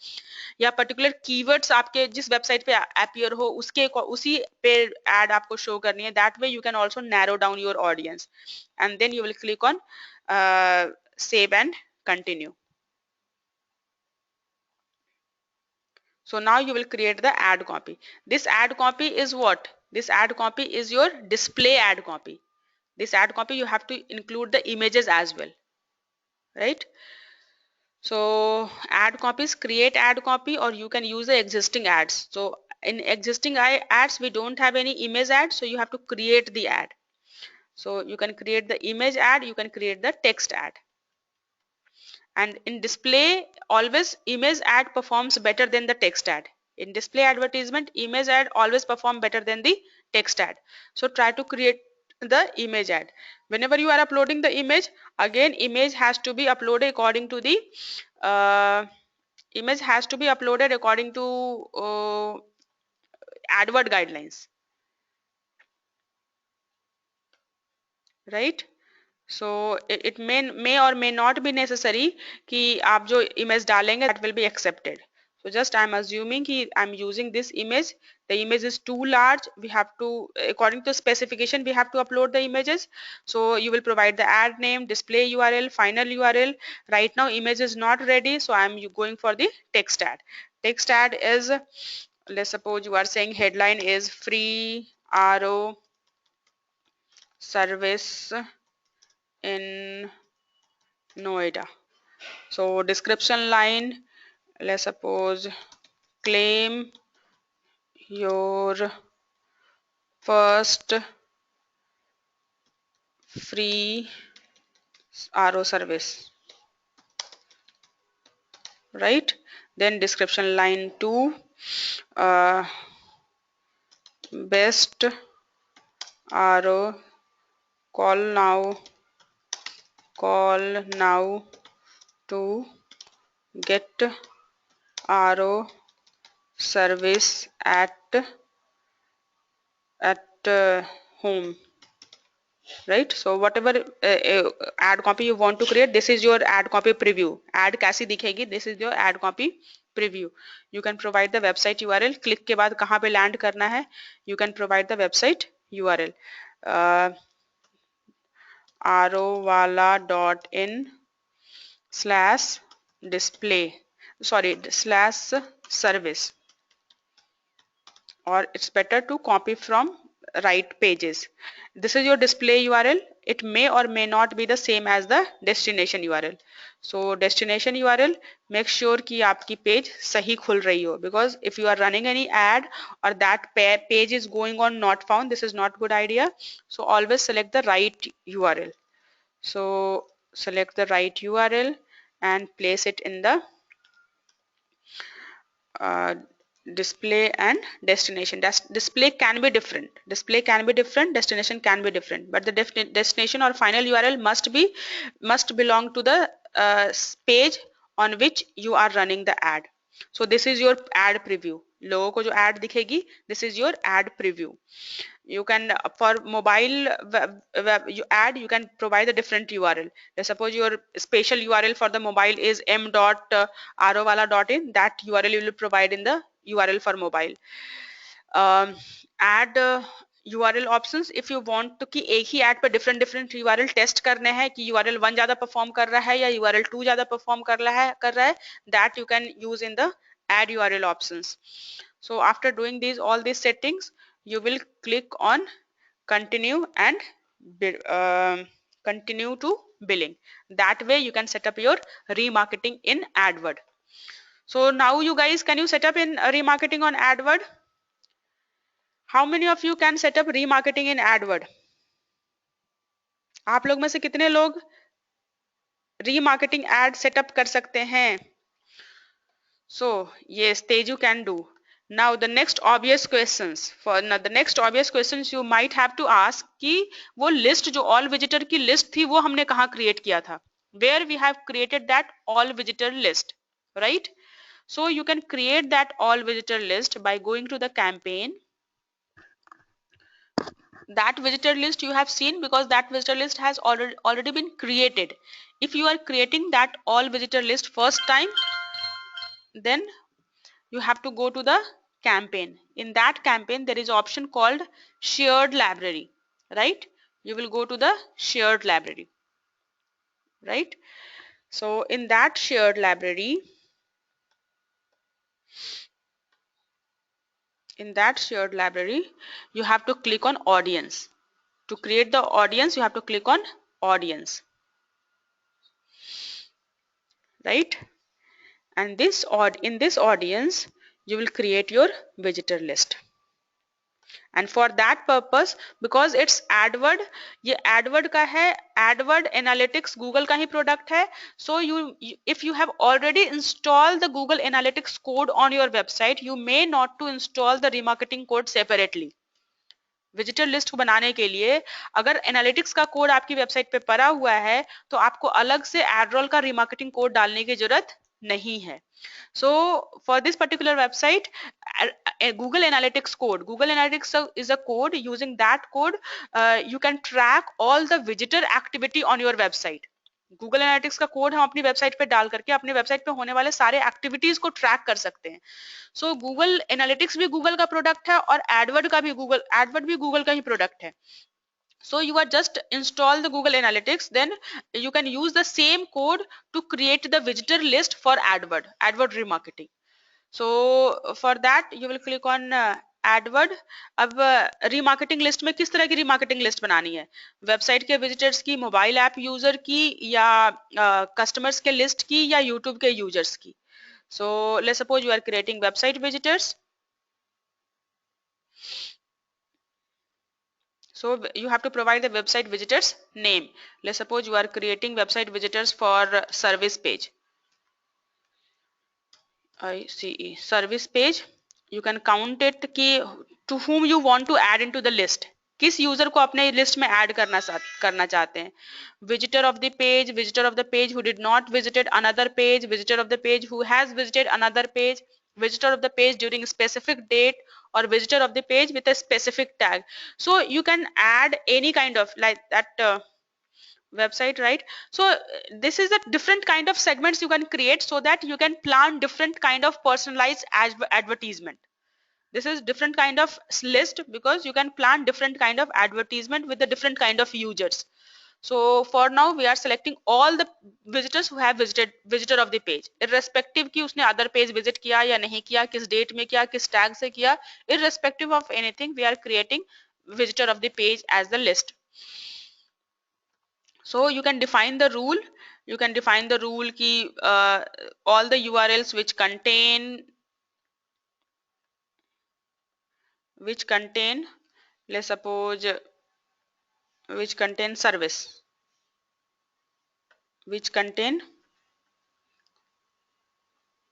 [SPEAKER 1] या पर्टिकुलर कीवर्ड्स आपके जिस वेबसाइट पे अपीयर हो उसके उसी पे एड आपको शो करनी है. That way you can also narrow down your audience and then you will click on save and continue. So now you will create the ad copy. This ad copy is what? This ad copy is your display ad copy. This ad copy you have to include the images as well, right? So ad copies, create ad copy, or you can use the existing ads. So in existing ads we don't have any image ad, so you have to create the ad. So you can create the image ad, you can create the text ad. And in display always image ad performs better than the text ad. In display advertisement image ad always perform better than the text ad. So try to create the image ad. Whenever you are uploading the image, again image has to be uploaded according to the image has to be uploaded according to AdWord guidelines, right? So it may or may not be necessary कि आप जो image डालेंगे that will be accepted. So just I'm assuming कि I'm using this image. The image is too large. We have to, according to specification, we have to upload the images. So you will provide the ad name, display URL, final URL. Right now image is not ready, so I'm going for the text ad. Text ad is, let's suppose you are saying headline is free RO service in Noida. So description line, let's suppose claim your first free RO service, right? Then description line 2, best RO, call now to get RO service at home, right? So whatever ad copy you want to create, this is your ad copy preview. Ad कैसी दिखेगी? This is your ad copy preview. You can provide the website URL. Click के बाद कहाँ पे land करना है? You can provide the website URL. rovala.in/display/service, or it's better to copy from right pages. This is your display URL. It may or may not be the same as the destination URL. So destination URL, make sure कि आपकी page सही खुल रही हो, because if you are running any ad or that page is going on not found, this is not good idea. So always select the right URL. So select the right URL and place it in the display and destination. Display can be different, destination can be different, but the destination or final URL must belong to the page on which you are running the ad. So this is your ad preview. लोगों को जो ad दिखेगी, this is your ad preview. You can, for mobile ad, you can provide a different URL. Let's suppose your special URL for the mobile is m.rovala.in. That URL you will provide in the URL for mobile. add URL options if you want to कि एक ही ad पे different URL test करने हैं कि URL 1 ज़्यादा perform कर रहा है या URL 2 ज़्यादा परफॉर्म कर रहा है that you can use in the add URL options. So after doing all these settings, you will click on continue and continue to billing. That way you can set up your remarketing in AdWord. So now you guys, can you set up in remarketing on AdWord? How many of you can set up remarketing in AdWord? आप लोग में से कितने लोग remarketing ad setup कर सकते हैं? So yes, Teju can do. Now the next obvious questions, you might have to ask कि वो list जो all visitor की list थी वो हमने कहाँ create किया था? Where we have created that all visitor list, right? So you can create that all visitor list by going to the campaign. That visitor list you have seen because that visitor list has already been created. If you are creating that all visitor list first time, then you have to go to the campaign. In that campaign there is option called shared library, right? You will go to the shared library, right? So in that shared library, you have to click on audience. To create the audience you have to click on audience, right? And in this audience you will create your visitor list. And for that purpose, because it's AdWord, ये AdWord का है, AdWord Analytics Google का ही product है. So if you have already installed the Google Analytics code on your website, you may not to install the remarketing code separately. Visitor list को बनाने के लिए अगर एनालिटिक्स का कोड आपकी वेबसाइट पे पड़ा हुआ है तो आपको अलग से एडरोल का रिमार्केटिंग कोड डालने की जरूरत नहीं है. So for this particular website, Google Analytics is a code. Using that code, you can track all the visitor activity on your website. Google Analytics का कोड हम अपनी वेबसाइट पे डाल करके अपनी वेबसाइट पे होने वाले सारे एक्टिविटीज को ट्रैक कर सकते हैं. सो गूगल एनालिटिक्स भी गूगल का प्रोडक्ट है और एडवर्ड भी गूगल का ही प्रोडक्ट है. So you are just install the Google Analytics, then you can use the same code to create the visitor list for AdWord remarketing. So for that you will click on AdWord. अब remarketing list में किस तरह की remarketing list बनानी है? Website के visitors की, mobile app user की, या कस्टमर्स के लिस्ट की, या यूट्यूब के यूजर्स की? So let's suppose you are creating website visitors. So you have to provide the website visitors name. Let's suppose you are creating website visitors for service page. ICE service page. You can count it कि to whom you want to add into the list. किस user को अपने list में add करना चाहते हैं? Visitor of the page who did not visited another page, visitor of the page who has visited another page, visitor of the page during a specific date, or visitor of the page with a specific tag. So you can add any kind of like that website, right? So this is a different kind of segments you can create so that you can plan different kind of personalized advertisement. This is different kind of list because you can plan different kind of advertisement with the different kind of users. So for now we are selecting all the visitors who have visited visitor of the page, irrespective कि उसने other page visit किया या नहीं किया, किस date में किया, किस tag से किया, irrespective of anything we are creating visitor of the page as the list. So you can define the rule. कि all the URLs which contain let's suppose which contain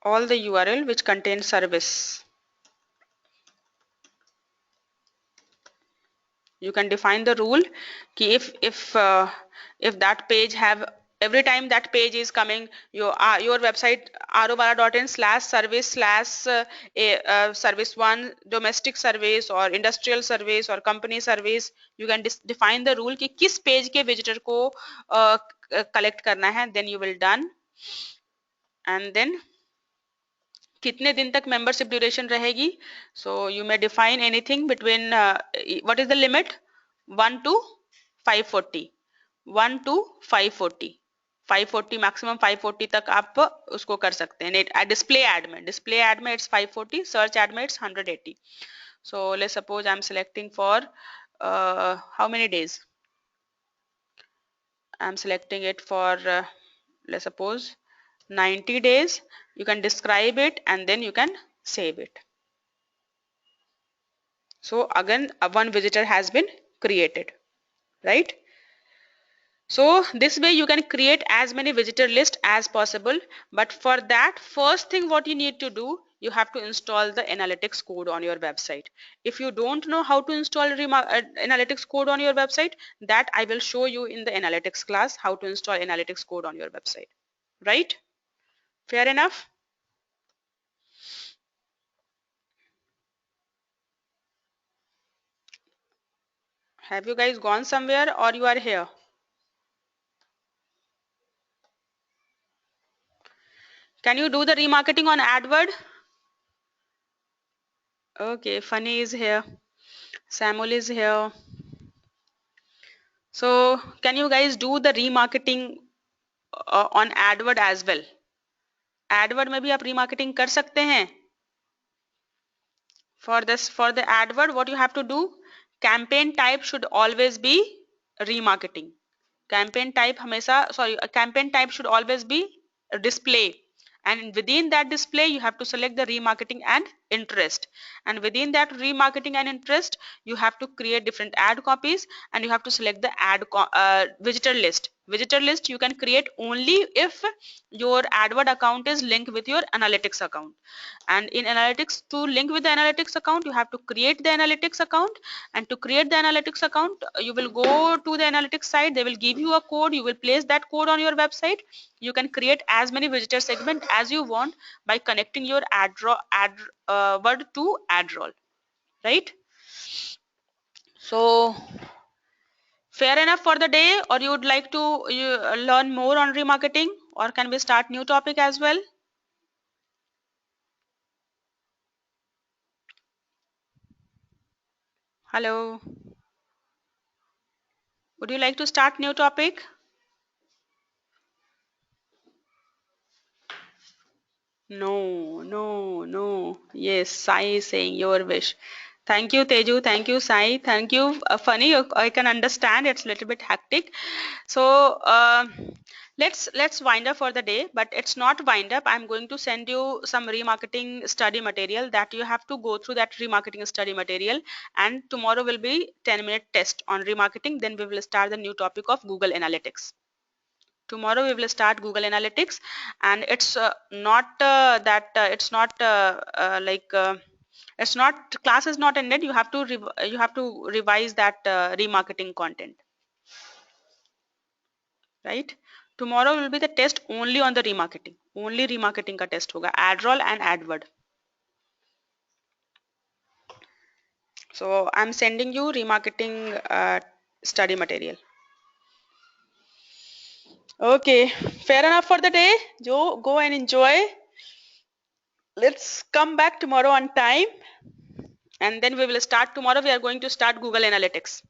[SPEAKER 1] all the URL which contain service. You can define the rule कि if that page have every time that page is coming your website @service/service1 domestic service or industrial service or company service, you can define the rule कि किस page के visitor को collect करना है. Then you will done, and then कितने दिन तक membership duration रहेगी? So you may define anything between what is the limit? 1 to 540, 1 to 540, 540 maximum 540 तक आप उसको कर सकते हैं. नेट डिस्प्ले एड में इट्स 540, सर्च एड में it's 180. So let's suppose I'm selecting for how many days? I'm selecting it for let's suppose 90 days. You can describe it and then you can save it. So again one visitor has been created, right? So this way you can create as many visitor list as possible, but for that first thing what you need to do, you have to install the analytics code on your website. If you don't know how to install analytics code on your website, that I will show you in the analytics class, how to install analytics code on your website, right? Fair enough? Have you guys gone somewhere or you are here? Can you do the remarketing on AdWord? Okay, Funny is here. Samuel is here. So can you guys do the remarketing on AdWord as well? AdWord में भी आप remarketing कर सकते हैं. For the AdWord, what you have to do? Campaign type should always be remarketing. Campaign type should always be display. And within that display, you have to select the remarketing and interest. And within that remarketing and interest, you have to create different ad copies, and you have to select the visitor list. Visitor list you can create only if your AdWord account is linked with your analytics account. And in analytics, to link with the analytics account, you have to create the analytics account. And to create the analytics account, you will go to the analytics site. They will give you a code. You will place that code on your website. You can create as many visitor segment as you want by connecting your word to AdRoll, right? So fair enough for the day, or you would like to learn more on remarketing, or can we start new topic as well? Hello, would you like to start new topic? No. Yes, Sai is saying your wish. Thank you, Teju. Thank you, Sai. Thank you. Funny, I can understand it's a little bit hectic. So let's wind up for the day, but it's not wind up. I'm going to send you some remarketing study material that you have to go through that remarketing study material. And tomorrow will be 10-minute test on remarketing. Then we will start the new topic of Google Analytics. Tomorrow we will start Google Analytics, and it's not it's not it's not, class is not ended. You have to revise that remarketing content, right? Tomorrow will be the test only on the remarketing. Only remarketing का test होगा, AdRoll and AdWord. So I'm sending you remarketing study material. Okay, fair enough for the day. Go and enjoy. Let's come back tomorrow on time, and then we will start. Tomorrow we are going to start Google Analytics.